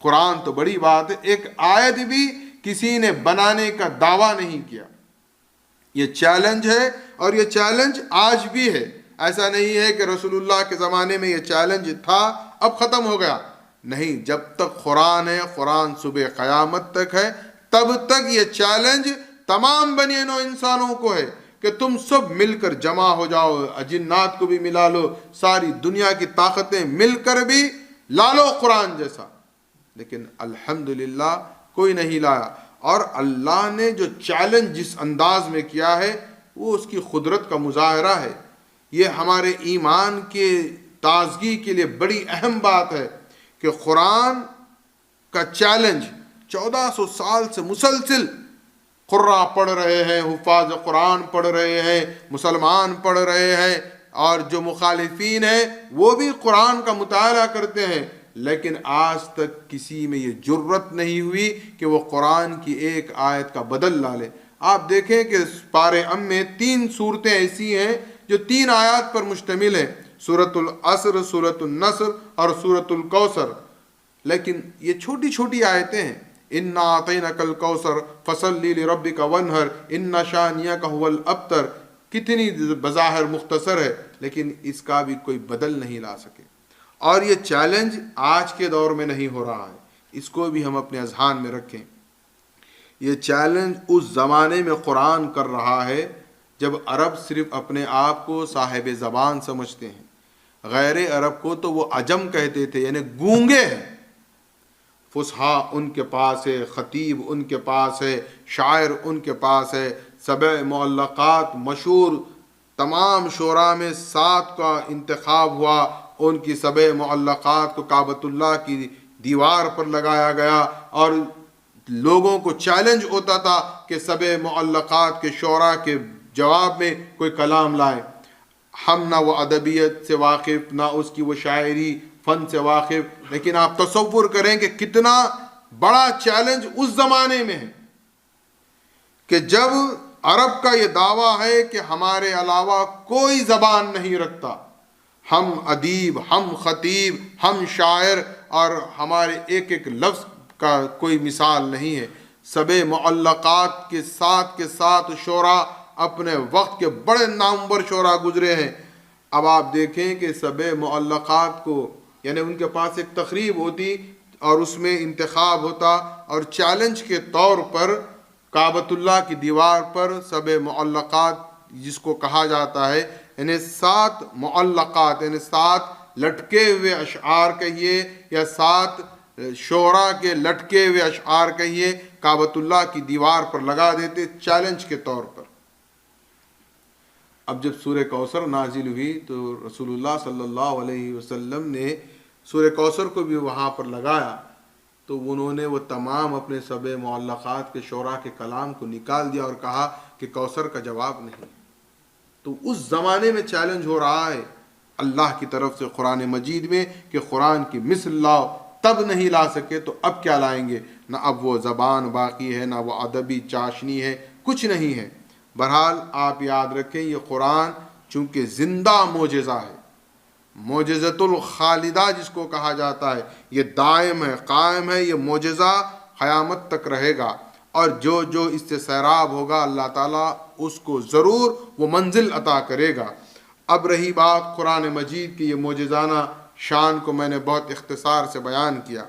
قرآن تو بڑی بات ہے، ایک آیت بھی کسی نے بنانے کا دعویٰ نہیں کیا۔ یہ چیلنج ہے، اور یہ چیلنج آج بھی ہے۔ ایسا نہیں ہے کہ رسول اللہ کے زمانے میں یہ چیلنج تھا اب ختم ہو گیا، نہیں، جب تک قرآن ہے، قرآن صبح قیامت تک ہے، تب تک یہ چیلنج تمام بنی نوع انسانوں کو ہے کہ تم سب مل کر جمع ہو جاؤ، جنات کو بھی ملا لو، ساری دنیا کی طاقتیں مل کر بھی لا لو قرآن جیسا، لیکن الحمدللہ کوئی نہیں لایا۔ اور اللہ نے جو چیلنج جس انداز میں کیا ہے وہ اس کی قدرت کا مظاہرہ ہے۔ یہ ہمارے ایمان کے تازگی کے لیے بڑی اہم بات ہے کہ قرآن کا چیلنج 1400 سال سے مسلسل قراء پڑھ رہے ہیں، حفاظ قرآن پڑھ رہے ہیں، مسلمان پڑھ رہے ہیں، اور جو مخالفین ہیں وہ بھی قرآن کا مطالعہ کرتے ہیں، لیکن آج تک کسی میں یہ جرت نہیں ہوئی کہ وہ قرآن کی ایک آیت کا بدل لا لے۔ آپ دیکھیں کہ پارے میں 3 صورتیں ایسی ہیں جو 3 آیات پر مشتمل ہیں، سورۃ العصر، سورۃ النصر اور سورۃ الکوثر، لیکن یہ چھوٹی چھوٹی آیتیں ہیں۔ اِنَّا أَعْطَيْنَاكَ الْكَوْثَرَ فَصَلِّ لِرَبِّكَ وَانْحَرْ إِنَّ شَانِئَكَ هُوَ الْأَبْتَرُ، کتنی بظاہر مختصر ہے، لیکن اس کا بھی کوئی بدل نہیں لا سکے۔ اور یہ چیلنج آج کے دور میں نہیں ہو رہا ہے، اس کو بھی ہم اپنے اذہان میں رکھیں۔ یہ چیلنج اس زمانے میں قرآن کر رہا ہے جب عرب صرف اپنے آپ کو صاحب زبان سمجھتے ہیں، غیر عرب کو تو وہ عجم کہتے تھے، یعنی گونگے ہیں۔ فصحا ان کے پاس ہے، خطیب ان کے پاس ہے، شاعر ان کے پاس ہے، 7 معلقات مشہور، تمام شعراء میں 7 کا انتخاب ہوا، ان کی 7 معلقات کو کعبۃ اللہ کی دیوار پر لگایا گیا، اور لوگوں کو چیلنج ہوتا تھا کہ 7 معلقات کے شعراء کے جواب میں کوئی کلام لائیں۔ ہم نہ وہ ادبیت سے واقف، نہ اس کی وہ شاعری فن سے واقف، لیکن آپ تصور کریں کہ کتنا بڑا چیلنج اس زمانے میں ہے کہ جب عرب کا یہ دعویٰ ہے کہ ہمارے علاوہ کوئی زبان نہیں رکھتا، ہم ادیب، ہم خطیب، ہم شاعر، اور ہمارے ایک ایک لفظ کا کوئی مثال نہیں ہے۔ 7 معلقات کے ساتھ شعراء اپنے وقت کے بڑے نامور شعراء گزرے ہیں۔ اب آپ دیکھیں کہ 7 معلقات کو، یعنی ان کے پاس ایک تقریب ہوتی اور اس میں انتخاب ہوتا، اور چیلنج کے طور پر کعبۃ اللہ کی دیوار پر 7 معلقات جس کو کہا جاتا ہے، یعنی 7 معلقات، یعنی 7 لٹکے ہوئے اشعار کہیے یا 7 شعراء کے لٹکے ہوئے اشعار کہیے، کعبۃ اللہ کی دیوار پر لگا دیتے چیلنج کے طور پر۔ اب جب سورہ کوثر نازل ہوئی تو رسول اللہ صلی اللہ علیہ وسلم نے سورہ کوثر کو بھی وہاں پر لگایا، تو انہوں نے وہ تمام اپنے 7 معلقات کے شعراء کے کلام کو نکال دیا اور کہا کہ کوثر کا جواب نہیں۔ تو اس زمانے میں چیلنج ہو رہا ہے اللہ کی طرف سے قرآن مجید میں کہ قرآن کی مثل لاؤ، تب نہیں لا سکے تو اب کیا لائیں گے؟ نہ اب وہ زبان باقی ہے، نہ وہ ادبی چاشنی ہے، کچھ نہیں ہے۔ بہرحال آپ یاد رکھیں، یہ قرآن چونکہ زندہ معجزہ ہے، معجزۃ الخالدہ جس کو کہا جاتا ہے، یہ دائم ہے، قائم ہے، یہ معجزہ قیامت تک رہے گا، اور جو اس سے سیراب ہوگا اللہ تعالیٰ اس کو ضرور وہ منزل عطا کرے گا۔ اب رہی بات قرآن مجید کی یہ معجزانہ شان کو میں نے بہت اختصار سے بیان کیا،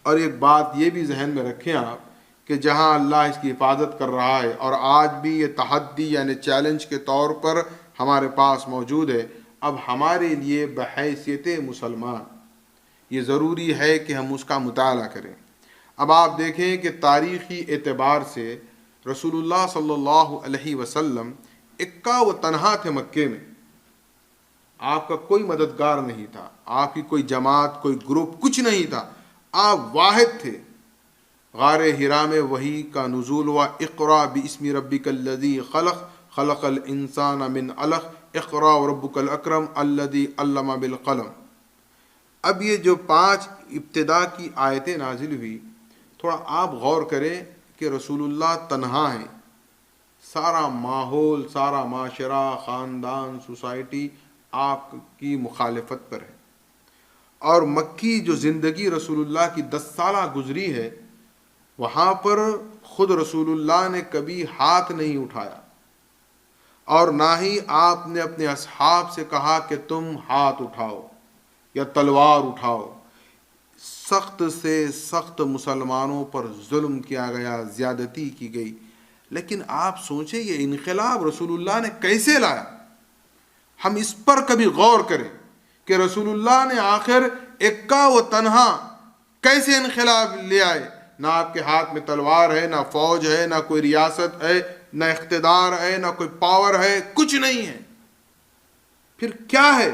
اور ایک بات یہ بھی ذہن میں رکھیں آپ کہ جہاں اللہ اس کی حفاظت کر رہا ہے، اور آج بھی یہ تحدی یعنی چیلنج کے طور پر ہمارے پاس موجود ہے، اب ہمارے لیے بحیثیت مسلمان یہ ضروری ہے کہ ہم اس کا مطالعہ کریں۔ اب آپ دیکھیں کہ تاریخی اعتبار سے رسول اللہ صلی اللہ علیہ وسلم اکا و تنہا تھے مکے میں، آپ کا کوئی مددگار نہیں تھا، آپ کی کوئی جماعت، کوئی گروپ، کچھ نہیں تھا، آپ واحد تھے۔ غار حرا میں وحی کا نزول ہوا، اقرا باسم ربک الذی خلق خلق الانسان من علق اقرا وربک الاکرم الذی علم بالقلم۔ اب یہ جو 5 ابتدا کی آیتیں نازل ہوئی، تھوڑا آپ غور کریں کہ رسول اللہ تنہا ہیں، سارا ماحول، سارا معاشرہ، خاندان، سوسائٹی آپ کی مخالفت پر ہے، اور مکی جو زندگی رسول اللہ کی 10 سالہ گزری ہے، وہاں پر خود رسول اللہ نے کبھی ہاتھ نہیں اٹھایا، اور نہ ہی آپ نے اپنے اصحاب سے کہا کہ تم ہاتھ اٹھاؤ یا تلوار اٹھاؤ۔ سخت سے سخت مسلمانوں پر ظلم کیا گیا، زیادتی کی گئی، لیکن آپ سوچیں یہ انقلاب رسول اللہ نے کیسے لایا؟ ہم اس پر کبھی غور کریں کہ رسول اللہ نے آخر اکا و تنہا کیسے انقلاب لے آئے؟ نہ آپ کے ہاتھ میں تلوار ہے، نہ فوج ہے، نہ کوئی ریاست ہے، نہ اقتدار ہے، نہ کوئی پاور ہے، کچھ نہیں ہے۔ پھر کیا ہے؟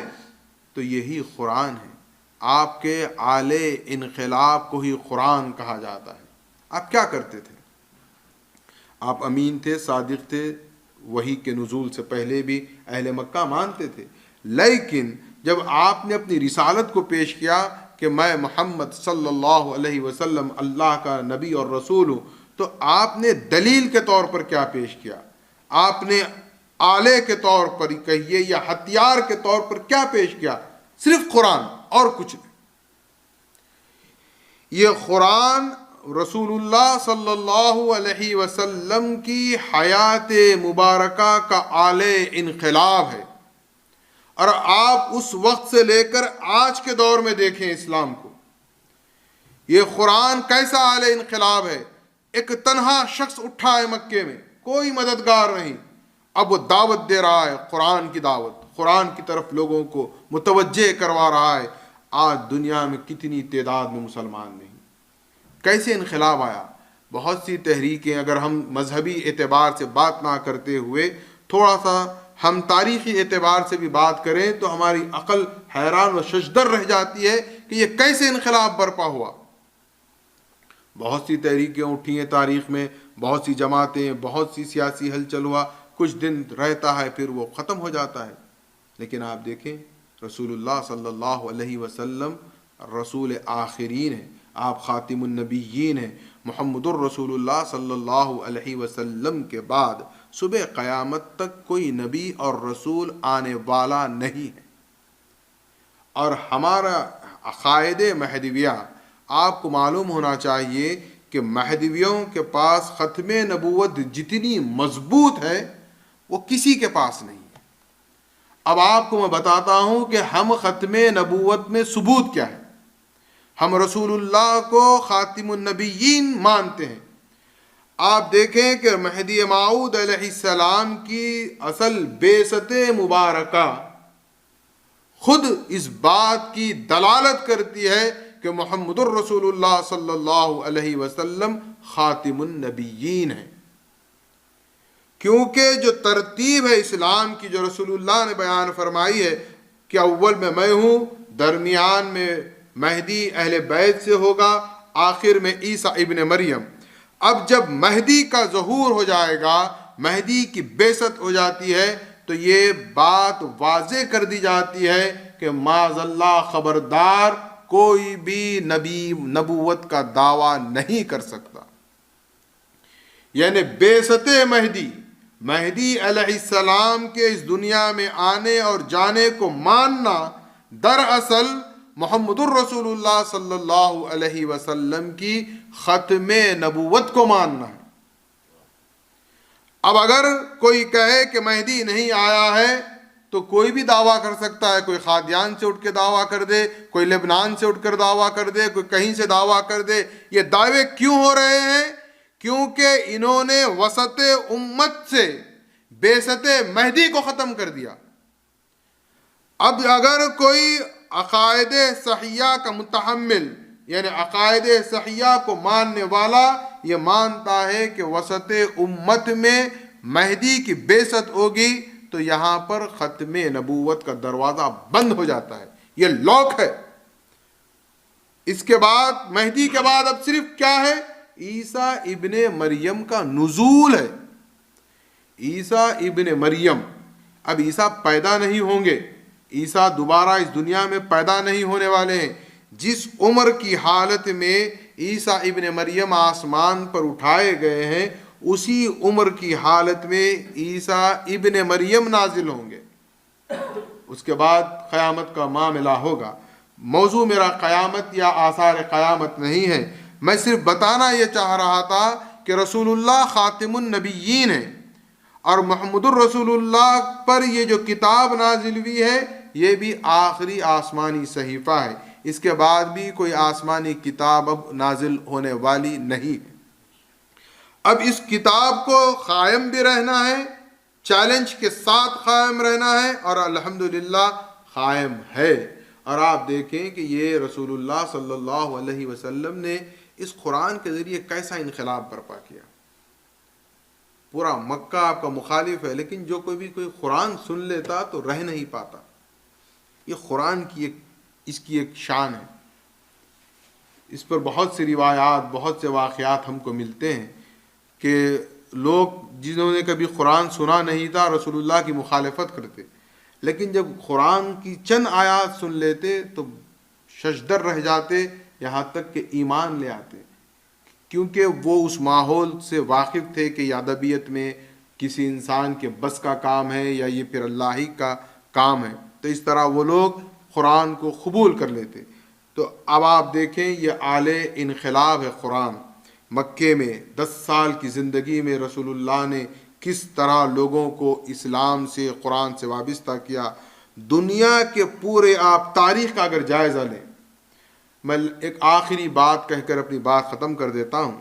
تو یہی قرآن ہے۔ آپ کے اعلی انقلاب کو ہی قرآن کہا جاتا ہے۔ آپ کیا کرتے تھے؟ آپ امین تھے، صادق تھے، وحی کے نزول سے پہلے بھی اہل مکہ مانتے تھے، لیکن جب آپ نے اپنی رسالت کو پیش کیا کہ میں محمد صلی اللہ علیہ وسلم اللہ کا نبی اور رسول ہوں، تو آپ نے دلیل کے طور پر کیا پیش کیا؟ آپ نے آلے کے طور پر کہیے یا ہتھیار کے طور پر کیا پیش کیا؟ صرف قرآن اور کچھ نہیں۔ یہ قرآن رسول اللہ صلی اللہ علیہ وسلم کی حیات مبارکہ کا اعلی انقلاب ہے، اور آپ اس وقت سے لے کر آج کے دور میں دیکھیں اسلام کو، یہ قرآن کیسا اعلی انقلاب ہے۔ ایک تنہا شخص اٹھا ہے مکے میں، کوئی مددگار نہیں، اب وہ دعوت دے رہا ہے، قرآن کی دعوت، قرآن کی طرف لوگوں کو متوجہ کروا رہا ہے۔ آج دنیا میں کتنی تعداد میں مسلمان نہیں، کیسے انقلاب آیا؟ بہت سی تحریکیں، اگر ہم مذہبی اعتبار سے بات نہ کرتے ہوئے تھوڑا سا ہم تاریخی اعتبار سے بھی بات کریں تو ہماری عقل حیران و ششدر رہ جاتی ہے کہ یہ کیسے انقلاب برپا ہوا۔ بہت سی تحریکیں اٹھی ہیں تاریخ میں، بہت سی جماعتیں، بہت سی سیاسی ہلچل ہوا، کچھ دن رہتا ہے پھر وہ ختم ہو جاتا ہے، لیکن آپ دیکھیں رسول اللہ صلی اللہ علیہ وسلم رسول آخرین ہیں، آپ خاتم النبیین ہیں۔ محمد الرسول اللہ صلی اللہ علیہ وسلم کے بعد صبح قیامت تک کوئی نبی اور رسول آنے والا نہیں ہے۔ اور ہمارا عقائد مہدویہ، آپ کو معلوم ہونا چاہیے کہ مہدویوں کے پاس ختم نبوت جتنی مضبوط ہے وہ کسی کے پاس نہیں ہے۔ اب آپ کو میں بتاتا ہوں کہ ہم ختم نبوت میں ثبوت کیا ہے۔ ہم رسول اللہ کو خاتم النبیین مانتے ہیں۔ آپ دیکھیں کہ مہدی موعود علیہ السلام کی اصل بعثت مبارکہ خود اس بات کی دلالت کرتی ہے کہ محمد الرسول اللہ صلی اللہ علیہ وسلم خاتم النبیین ہیں، کیونکہ جو ترتیب ہے اسلام کی جو رسول اللہ نے بیان فرمائی ہے کہ اول میں ہوں، درمیان میں مہدی اہل بیت سے ہوگا، آخر میں عیسیٰ ابن مریم۔ اب جب مہدی کا ظہور ہو جائے گا، مہدی کی بعثت ہو جاتی ہے، تو یہ بات واضح کر دی جاتی ہے کہ معاذ اللہ، خبردار، کوئی بھی نبی نبوت کا دعویٰ نہیں کر سکتا۔ یعنی بعثت مہدی، مہدی علیہ السلام کے اس دنیا میں آنے اور جانے کو ماننا دراصل محمد الرسول اللہ صلی اللہ علیہ وسلم کی ختم نبوت کو ماننا ہے۔ اب اگر کوئی کہے کہ مہدی نہیں آیا ہے تو کوئی بھی دعویٰ کر سکتا ہے، کوئی قادیان سے اٹھ کے دعویٰ کر دے، کوئی لبنان سے اٹھ کر دعویٰ کر دے، کوئی کہیں سے دعویٰ کر دے۔ یہ دعوے کیوں ہو رہے ہیں؟ کیونکہ انہوں نے وسط امت سے بعثت مہدی کو ختم کر دیا۔ اب اگر کوئی عقائد صحیحہ کا متحمل، یعنی عقائد صحیحہ کو ماننے والا، یہ مانتا ہے کہ وسط امت میں مہدی کی بعثت ہوگی، تو یہاں پر ختم نبوت کا دروازہ بند ہو جاتا ہے، یہ لاک ہے۔ اس کے بعد مہدی کے بعد اب صرف کیا ہے؟ عیسیٰ ابن مریم کا نزول ہے۔ عیسیٰ ابن مریم، اب عیسیٰ پیدا نہیں ہوں گے، عیسیٰ دوبارہ اس دنیا میں پیدا نہیں ہونے والے ہیں۔ جس عمر کی حالت میں عیسیٰ ابن مریم آسمان پر اٹھائے گئے ہیں اسی عمر کی حالت میں عیسیٰ ابن مریم نازل ہوں گے. اس کے بعد قیامت کا معاملہ ہوگا. موضوع میرا قیامت یا آثار قیامت نہیں ہے، میں صرف بتانا یہ چاہ رہا تھا کہ رسول اللہ خاتم النبیین ہیں، اور محمد الرسول اللہ پر یہ جو کتاب نازل ہوئی ہے یہ بھی آخری آسمانی صحیفہ ہے. اس کے بعد بھی کوئی آسمانی کتاب اب نازل ہونے والی نہیں ہے. اب اس کتاب کو قائم بھی رہنا ہے، چیلنج کے ساتھ قائم رہنا ہے، اور الحمدللہ قائم ہے. اور آپ دیکھیں کہ یہ رسول اللہ صلی اللہ علیہ وسلم نے اس قرآن کے ذریعے کیسا انقلاب برپا کیا. پورا مکہ آپ کا مخالف ہے، لیکن جو کوئی قرآن سن لیتا تو رہ نہیں پاتا. یہ قرآن کی اس کی ایک شان ہے. اس پر بہت سی روایات، بہت سے واقعات ہم کو ملتے ہیں کہ لوگ جنہوں نے کبھی قرآن سنا نہیں تھا رسول اللہ کی مخالفت کرتے، لیکن جب قرآن کی چند آیات سن لیتے تو ششدر رہ جاتے، یہاں تک کہ ایمان لے آتے، کیونکہ وہ اس ماحول سے واقف تھے کہ یہ ادبیت میں کسی انسان کے بس کا کام ہے یا یہ پھر اللہ ہی کا کام ہے. تو اس طرح وہ لوگ قرآن کو قبول کر لیتے. تو اب آپ دیکھیں یہ اعلی انقلاب ہے قرآن. مکے میں 10 سال کی زندگی میں رسول اللہ نے کس طرح لوگوں کو اسلام سے، قرآن سے وابستہ کیا. دنیا کے پورے آپ تاریخ کا اگر جائزہ لیں، میں ایک آخری بات کہہ کر اپنی بات ختم کر دیتا ہوں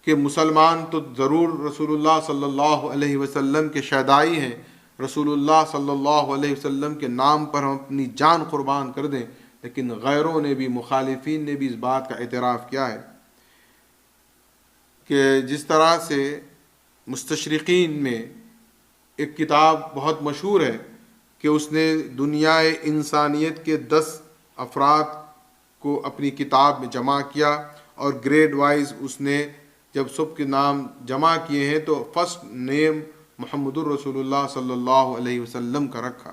کہ مسلمان تو ضرور رسول اللہ صلی اللہ علیہ وسلم کے شیدائی ہیں. رسول اللہ صلی اللہ علیہ وسلم کے نام پر ہم اپنی جان قربان کر دیں، لیکن غیروں نے بھی، مخالفین نے بھی اس بات کا اعتراف کیا ہے کہ جس طرح سے مستشرقین میں ایک کتاب بہت مشہور ہے کہ اس نے دنیا انسانیت کے 10 افراد کو اپنی کتاب میں جمع کیا، اور گریڈ وائز اس نے جب سب کے نام جمع کیے ہیں تو فرسٹ نیم محمد الرسول اللہ صلی اللہ علیہ وسلم کا رکھا.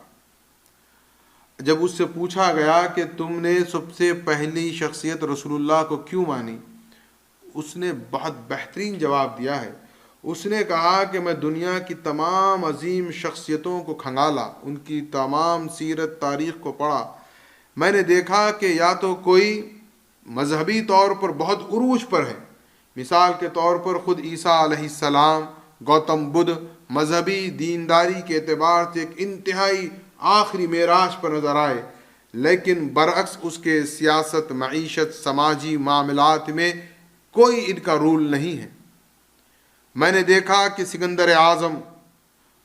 جب اس سے پوچھا گیا کہ تم نے سب سے پہلی شخصیت رسول اللہ کو کیوں مانی، اس نے بہت بہترین جواب دیا ہے. اس نے کہا کہ میں دنیا کی تمام عظیم شخصیتوں کو کھنگالا، ان کی تمام سیرت تاریخ کو پڑھا. میں نے دیکھا کہ یا تو کوئی مذہبی طور پر بہت عروج پر ہے، مثال کے طور پر خود عیسیٰ علیہ السلام، گوتم بدھ مذہبی دینداری کے اعتبار سے ایک انتہائی آخری معراج پر نظر آئے، لیکن برعکس اس کے سیاست، معیشت، سماجی معاملات میں کوئی ان کا رول نہیں ہے. میں نے دیکھا کہ سکندر اعظم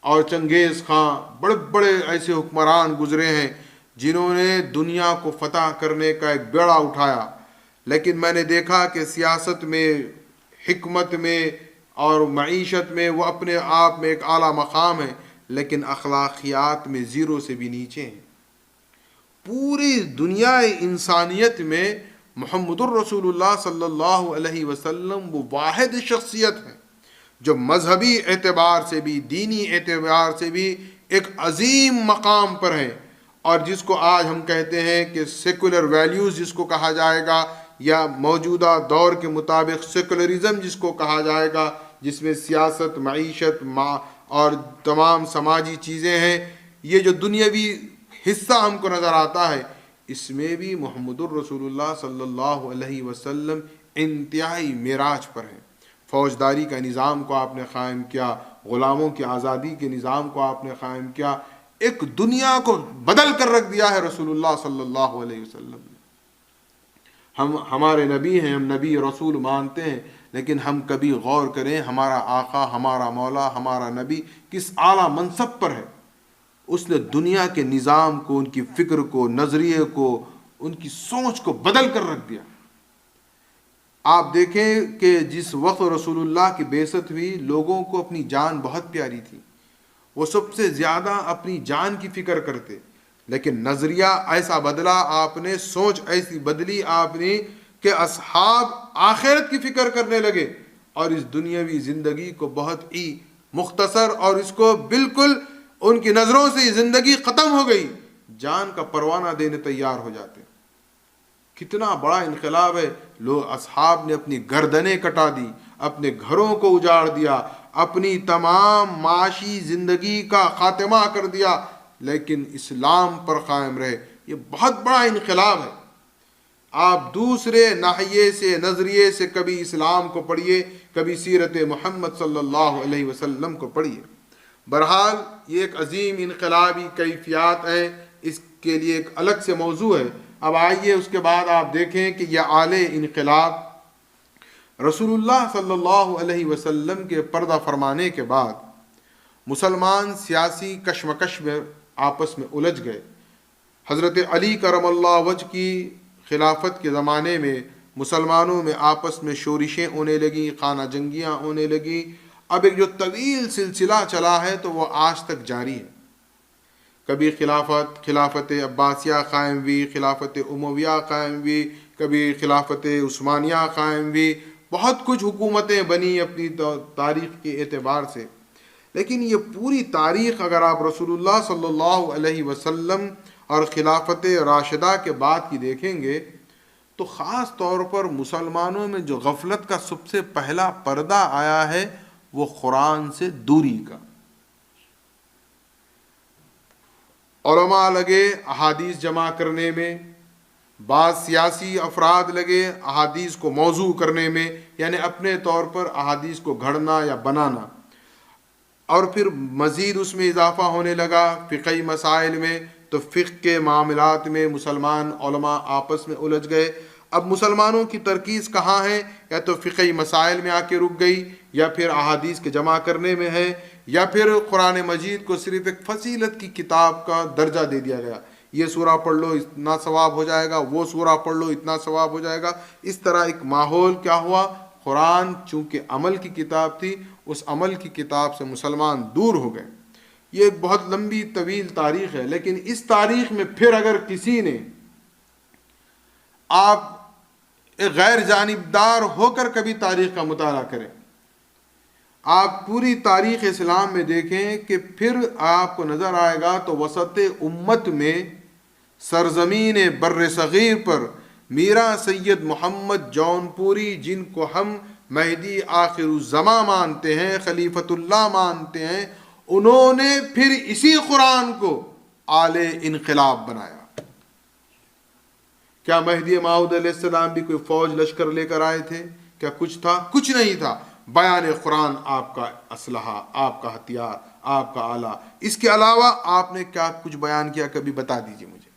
اور چنگیز خان بڑے بڑے ایسے حکمران گزرے ہیں جنہوں نے دنیا کو فتح کرنے کا ایک بیڑا اٹھایا، لیکن میں نے دیکھا کہ سیاست میں، حکمت میں اور معیشت میں وہ اپنے آپ میں ایک اعلیٰ مقام ہے، لیکن اخلاقیات میں زیرو سے بھی نیچے ہیں. پوری دنیا انسانیت میں محمد الرسول اللہ صلی اللہ علیہ وسلم وہ واحد شخصیت ہے جو مذہبی اعتبار سے بھی، دینی اعتبار سے بھی ایک عظیم مقام پر ہے، اور جس کو آج ہم کہتے ہیں کہ سیکولر ویلیوز جس کو کہا جائے گا، یا موجودہ دور کے مطابق سیکولرزم جس کو کہا جائے گا، جس میں سیاست، معیشت اور تمام سماجی چیزیں ہیں، یہ جو دنیاوی حصہ ہم کو نظر آتا ہے، اس میں بھی محمد الرسول اللہ صلی اللہ علیہ وسلم انتہائی معراج پر ہیں. فوجداری کا نظام کو آپ نے قائم کیا، غلاموں کی آزادی کے نظام کو آپ نے قائم کیا، ایک دنیا کو بدل کر رکھ دیا ہے رسول اللہ صلی اللہ علیہ وسلم نے. ہم ہمارے نبی ہیں، ہم نبی رسول مانتے ہیں، لیکن ہم کبھی غور کریں ہمارا آقا، ہمارا مولا، ہمارا نبی کس اعلیٰ منصب پر ہے. اس نے دنیا کے نظام کو، ان کی فکر کو، نظریے کو، ان کی سوچ کو بدل کر رکھ دیا. آپ دیکھیں کہ جس وقت رسول اللہ کی بعثت ہوئی، لوگوں کو اپنی جان بہت پیاری تھی، وہ سب سے زیادہ اپنی جان کی فکر کرتے، لیکن نظریہ ایسا بدلا آپ نے، سوچ ایسی بدلی آپ نے کہ اصحاب آخرت کی فکر کرنے لگے، اور اس دنیاوی زندگی کو بہت ہی مختصر، اور اس کو بالکل ان کی نظروں سے زندگی ختم ہو گئی، جان کا پروانہ دینے تیار ہو جاتے. کتنا بڑا انقلاب ہے. لوگ اصحاب نے اپنی گردنیں کٹا دی، اپنے گھروں کو اجاڑ دیا، اپنی تمام معاشی زندگی کا خاتمہ کر دیا، لیکن اسلام پر قائم رہے. یہ بہت بڑا انقلاب ہے. آپ دوسرے ناحیے سے، نظریے سے کبھی اسلام کو پڑھیے، کبھی سیرت محمد صلی اللہ علیہ وسلم کو پڑھیے. بہرحال یہ ایک عظیم انقلابی کیفیات ہیں، اس کے لیے ایک الگ سے موضوع ہے. اب آئیے اس کے بعد آپ دیکھیں کہ یہ اعلی انقلاب رسول اللہ صلی اللہ علیہ وسلم کے پردہ فرمانے کے بعد مسلمان سیاسی کشمکش میں آپس میں الجھ گئے. حضرت علی کرم اللہ وجہ کی خلافت کے زمانے میں مسلمانوں میں آپس میں شورشیں ہونے لگیں، خانہ جنگیاں ہونے لگیں. اب ایک جو طویل سلسلہ چلا ہے تو وہ آج تک جاری ہے. کبھی خلافت عباسیہ قائم ہوئی، خلافت امویہ قائم ہوئی، کبھی خلافت عثمانیہ قائم ہوئی، بہت کچھ حکومتیں بنی اپنی تاریخ کے اعتبار سے. لیکن یہ پوری تاریخ اگر آپ رسول اللہ صلی اللہ علیہ وسلم اور خلافت راشدہ کے بعد کی دیکھیں گے تو خاص طور پر مسلمانوں میں جو غفلت کا سب سے پہلا پردہ آیا ہے وہ قرآن سے دوری کا. علماء لگے احادیث جمع کرنے میں، بعض سیاسی افراد لگے احادیث کو موضوع کرنے میں، یعنی اپنے طور پر احادیث کو گھڑنا یا بنانا. اور پھر مزید اس میں اضافہ ہونے لگا فقہی مسائل میں، تو فقہ کے معاملات میں مسلمان علماء آپس میں الجھ گئے. اب مسلمانوں کی ترکیز کہاں ہے؟ یا تو فقہی مسائل میں آ کے رک گئی، یا پھر احادیث کے جمع کرنے میں ہے، یا پھر قرآن مجید کو صرف ایک فضیلت کی کتاب کا درجہ دے دیا گیا. یہ سورہ پڑھ لو اتنا ثواب ہو جائے گا، وہ سورہ پڑھ لو اتنا ثواب ہو جائے گا. اس طرح ایک ماحول کیا ہوا؟ قرآن چونکہ عمل کی کتاب تھی، اس عمل کی کتاب سے مسلمان دور ہو گئے. یہ ایک بہت لمبی طویل تاریخ ہے. لیکن اس تاریخ میں پھر اگر کسی نے، آپ ایک غیر جانبدار ہو کر کبھی تاریخ کا مطالعہ کریں، آپ پوری تاریخ اسلام میں دیکھیں کہ پھر آپ کو نظر آئے گا تو وسط امت میں سرزمین بر صغیر پر میرا سید محمد جون پوری، جن کو ہم مہدی آخر الزماں مانتے ہیں، خلیفۃ اللہ مانتے ہیں، انہوں نے پھر اسی قرآن کو اعلی انقلاب بنایا. کیا مہدی موعود علیہ السلام بھی کوئی فوج لشکر لے کر آئے تھے؟ کیا کچھ تھا؟ کچھ نہیں تھا. بیان قرآن آپ کا اسلحہ، آپ کا ہتھیار، آپ کا آلہ. اس کے علاوہ آپ نے کیا کچھ بیان کیا؟ کبھی بتا دیجئے مجھے.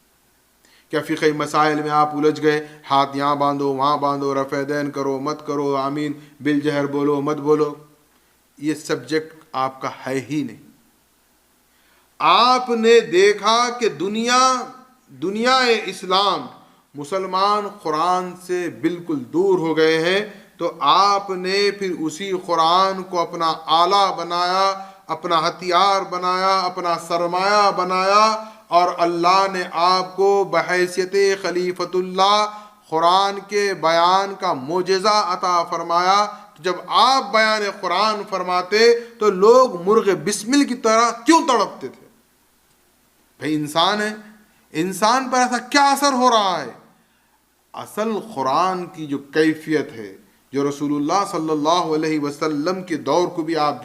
کیا فقہی مسائل میں آپ الجھ گئے؟ ہاتھ یہاں باندھو، وہاں باندھو، رفع دین کرو، مت کرو، آمین بالجہر بولو، مت بولو. یہ سبجیکٹ آپ کا ہے ہی نہیں. آپ نے دیکھا کہ دنیا اسلام، مسلمان قرآن سے بالکل دور ہو گئے ہیں، تو آپ نے پھر اسی قرآن کو اپنا آلہ بنایا، اپنا ہتھیار بنایا، اپنا سرمایہ بنایا، اور اللہ نے آپ کو بحیثیت خلیفۃ اللہ قرآن کے بیان کا معجزہ عطا فرمایا. جب آپ بیان قرآن فرماتے تو لوگ مرغ بسمل کی طرح کیوں تڑپتے تھے؟ بھئی انسان ہے، انسان پر ایسا کیا اثر ہو رہا ہے؟ اصل قرآن کی جو کیفیت ہے، جو رسول اللہ صلی اللہ علیہ وسلم کے دور کو بھی آپ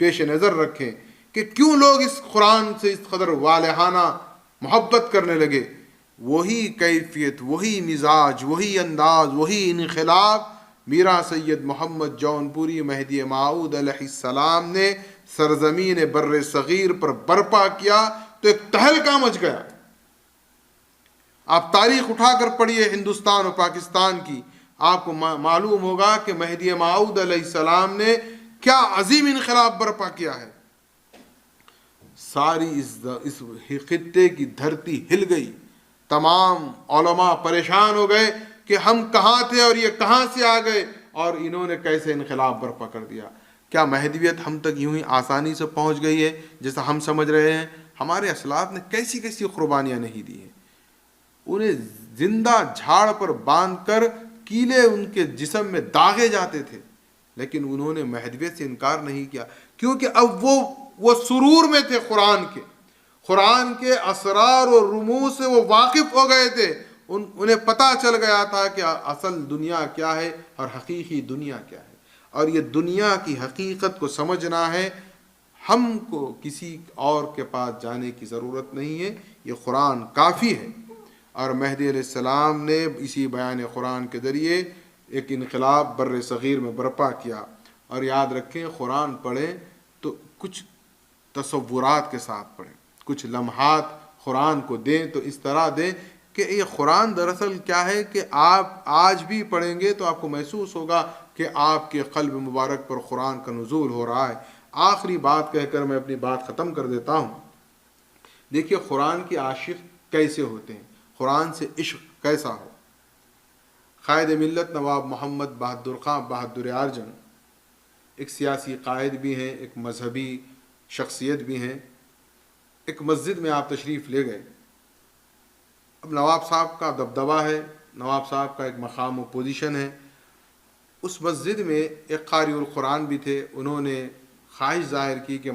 پیش نظر رکھیں کہ کیوں لوگ اس قرآن سے اس قدر والہانہ محبت کرنے لگے، وہی کیفیت، وہی مزاج، وہی انداز، وہی انقلاب میرا سید محمد جون پوری مہدی موعود علیہ السلام نے سرزمین بر صغیر پر برپا کیا تو ایک تہلکہ مچ گیا. آپ تاریخ اٹھا کر پڑھیے ہندوستان اور پاکستان کی، آپ کو معلوم ہوگا کہ مہدی موعود علیہ السلام نے کیا عظیم انقلاب برپا کیا ہے. ساری اس خطے کی دھرتی ہل گئی. تمام علماء پریشان ہو گئے کہ ہم کہاں تھے اور یہ کہاں سے آ گئے، اور انہوں نے کیسے انقلاب برپا کر دیا. کیا مہدویت ہم تک یوں ہی آسانی سے پہنچ گئی ہے جیسا ہم سمجھ رہے ہیں؟ ہمارے اسلاف نے کیسی کیسی قربانیاں نہیں دی ہیں. انہیں زندہ جھاڑ پر باندھ کر کیلے ان کے جسم میں داغے جاتے تھے، لیکن انہوں نے مہدویت سے انکار نہیں کیا، کیونکہ اب وہ سرور میں تھے. قرآن کے اسرار اور رموز سے وہ واقف ہو گئے تھے. انہیں پتہ چل گیا تھا کہ اصل دنیا کیا ہے اور حقیقی دنیا کیا ہے، اور یہ دنیا کی حقیقت کو سمجھنا ہے، ہم کو کسی اور کے پاس جانے کی ضرورت نہیں ہے، یہ قرآن کافی ہے۔ اور مہدی علیہ السلام نے اسی بیان قرآن کے ذریعے ایک انقلاب بر صغیر میں برپا کیا۔ اور یاد رکھیں، قرآن پڑھیں تو کچھ تصورات کے ساتھ پڑھیں، کچھ لمحات قرآن کو دیں تو اس طرح دیں کہ یہ قرآن دراصل کیا ہے کہ آپ آج بھی پڑھیں گے تو آپ کو محسوس ہوگا کہ آپ کے قلب مبارک پر قرآن کا نزول ہو رہا ہے۔ آخری بات کہہ کر میں اپنی بات ختم کر دیتا ہوں۔ دیکھیے قرآن کے عاشق کیسے ہوتے ہیں، قرآن سے عشق کیسا ہو۔ قائد ملت نواب محمد بہادر خان بہادر ارجن ایک سیاسی قائد بھی ہیں، ایک مذہبی شخصیت بھی ہیں۔ ایک مسجد میں آپ تشریف لے گئے۔ اب نواب صاحب کا دبدبہ ہے، نواب صاحب کا ایک مقام و پوزیشن ہے۔ اس مسجد میں ایک قاری القرآن بھی تھے۔ انہوں نے خواہش ظاہر کی کہ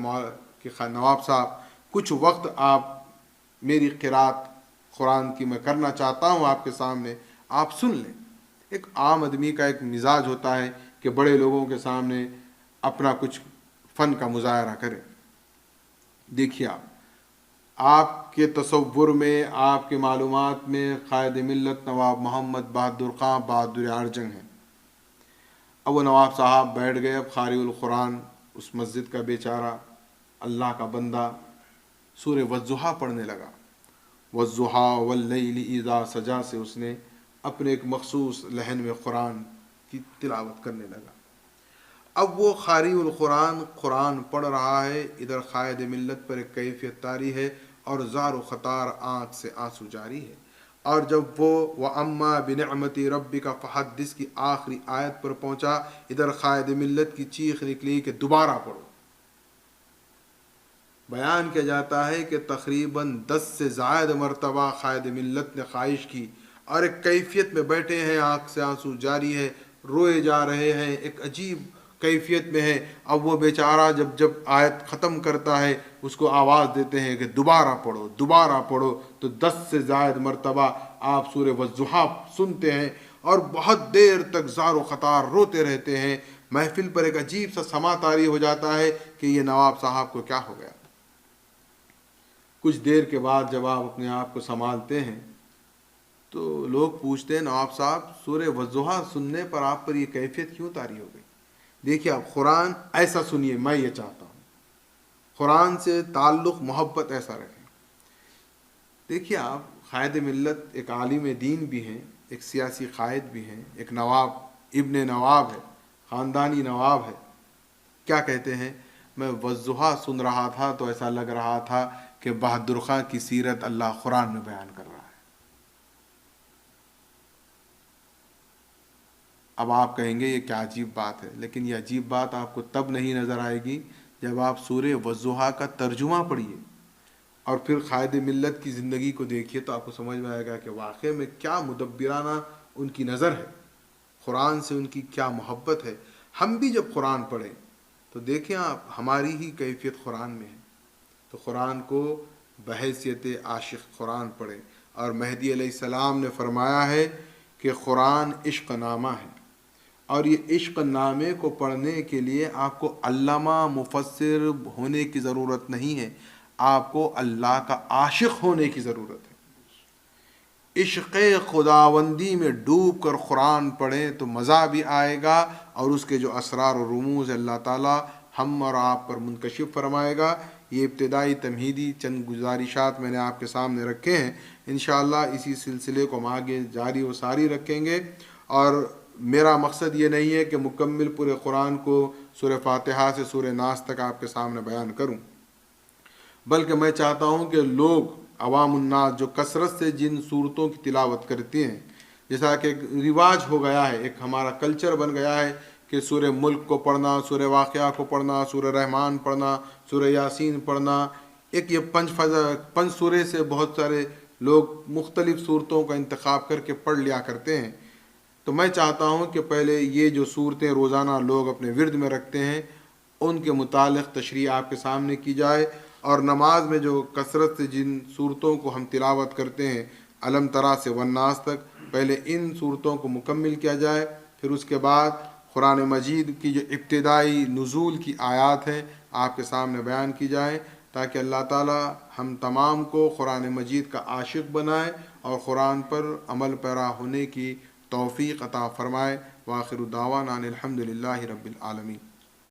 نواب صاحب کچھ وقت آپ میری قرات قرآن کی میں کرنا چاہتا ہوں آپ کے سامنے، آپ سن لیں۔ ایک عام آدمی کا ایک مزاج ہوتا ہے کہ بڑے لوگوں کے سامنے اپنا کچھ فن کا مظاہرہ کرے۔ دیکھیے آپ کے تصور میں، آپ کے معلومات میں قائد ملت نواب محمد بہادر خان بہادر ارجن ہیں۔ اب وہ نواب صاحب بیٹھ گئے۔ اب قاری القرآن اس مسجد کا بیچارہ اللہ کا بندہ سورہ والضحیٰ پڑھنے لگا۔ والضحیٰ واللیل اذا سجا سے اس نے اپنے ایک مخصوص لحن میں قرآن کی تلاوت کرنے لگا۔ اب وہ قاری القرآن قرآن پڑھ رہا ہے، ادھر قائد ملت پر ایک کیفیت طاری ہے اور زار و خطار آنکھ سے آنسو جاری ہے۔ اور جب وہ وَأَمَّا بِنِعْمَتِ رَبِّكَ فَحَدِّثْ کی آخری آیت پر پہنچا، ادھر قائد ملت کی چیخ نکلی کہ دوبارہ پڑھو۔ بیان کیا جاتا ہے کہ تقریباً 10 سے زائد مرتبہ قائد ملت نے خواہش کی اور ایک کیفیت میں بیٹھے ہیں، آنکھ سے آنسو جاری ہے، روئے جا رہے ہیں، ایک عجیب کیفیت میں ہے۔ اب وہ بیچارہ جب آیت ختم کرتا ہے اس کو آواز دیتے ہیں کہ دوبارہ پڑھو دوبارہ پڑھو، تو 10 سے زائد مرتبہ آپ سورہ والضحیٰ سنتے ہیں اور بہت دیر تک زار و خطار روتے رہتے ہیں۔ محفل پر ایک عجیب سا سما طاری ہو جاتا ہے کہ یہ نواب صاحب کو کیا ہو گیا۔ کچھ دیر کے بعد جب آپ اپنے آپ کو سنبھالتے ہیں تو لوگ پوچھتے ہیں نواب صاحب سورہ والضحیٰ سننے پر آپ پر یہ کیفیت کیوں طاری ہو گئی؟ دیکھیے آپ قرآن ایسا سنیے، میں یہ چاہتا ہوں قرآن سے تعلق محبت ایسا رکھیں۔ دیکھیے آپ قائد ملت ایک عالم دین بھی ہیں، ایک سیاسی قائد بھی ہیں، ایک نواب ابن نواب ہے، خاندانی نواب ہے۔ کیا کہتے ہیں؟ میں والضحیٰ سن رہا تھا تو ایسا لگ رہا تھا کہ بہادر خان کی سیرت اللہ قرآن میں بیان کر رہا ہے۔ اب آپ کہیں گے یہ کیا عجیب بات ہے، لیکن یہ عجیب بات آپ کو تب نہیں نظر آئے گی جب آپ سورہ والضحیٰ کا ترجمہ پڑھیے اور پھر قائد ملت کی زندگی کو دیکھیے تو آپ کو سمجھ میں آئے گا کہ واقعے میں کیا مدبرانہ ان کی نظر ہے، قرآن سے ان کی کیا محبت ہے۔ ہم بھی جب قرآن پڑھیں تو دیکھیں آپ ہماری ہی کیفیت قرآن میں ہے، تو قرآن کو بحیثیت عاشق قرآن پڑھیں۔ اور مہدی علیہ السلام نے فرمایا ہے کہ قرآن عشق نامہ ہے، اور یہ عشق نامے کو پڑھنے کے لیے آپ کو علامہ مفسر ہونے کی ضرورت نہیں ہے، آپ کو اللہ کا عاشق ہونے کی ضرورت ہے۔ عشق خداوندی میں ڈوب کر قرآن پڑھیں تو مزہ بھی آئے گا، اور اس کے جو اسرار و رموز اللہ تعالیٰ ہم اور آپ پر منکشف فرمائے گا۔ یہ ابتدائی تمہیدی چند گزارشات میں نے آپ کے سامنے رکھے ہیں، انشاءاللہ اسی سلسلے کو ہم آگے جاری و ساری رکھیں گے۔ اور میرا مقصد یہ نہیں ہے کہ مکمل پورے قرآن کو سورہ فاتحہ سے سورہ ناس تک آپ کے سامنے بیان کروں، بلکہ میں چاہتا ہوں کہ لوگ عوام الناس جو کثرت سے جن صورتوں کی تلاوت کرتے ہیں، جیسا کہ ایک رواج ہو گیا ہے، ایک ہمارا کلچر بن گیا ہے کہ سورہ ملک کو پڑھنا، سورہ واقعہ کو پڑھنا، سورہ رحمان پڑھنا، سورہ یاسین پڑھنا، ایک یہ پنج سورے سے بہت سارے لوگ مختلف صورتوں کا انتخاب کر کے پڑھ لیا کرتے ہیں۔ تو میں چاہتا ہوں کہ پہلے یہ جو صورتیں روزانہ لوگ اپنے ورد میں رکھتے ہیں ان کے متعلق تشریح آپ کے سامنے کی جائے، اور نماز میں جو کثرت سے جن صورتوں کو ہم تلاوت کرتے ہیں علم ترا سے والناس تک، پہلے ان صورتوں کو مکمل کیا جائے، پھر اس کے بعد قرآن مجید کی جو ابتدائی نزول کی آیات ہیں آپ کے سامنے بیان کی جائیں، تاکہ اللہ تعالی ہم تمام کو قرآن مجید کا عاشق بنائے اور قرآن پر عمل پیرا ہونے کی توفیق عطا فرمائے۔ وآخر دعوانا ان الحمد للہ رب العالمین۔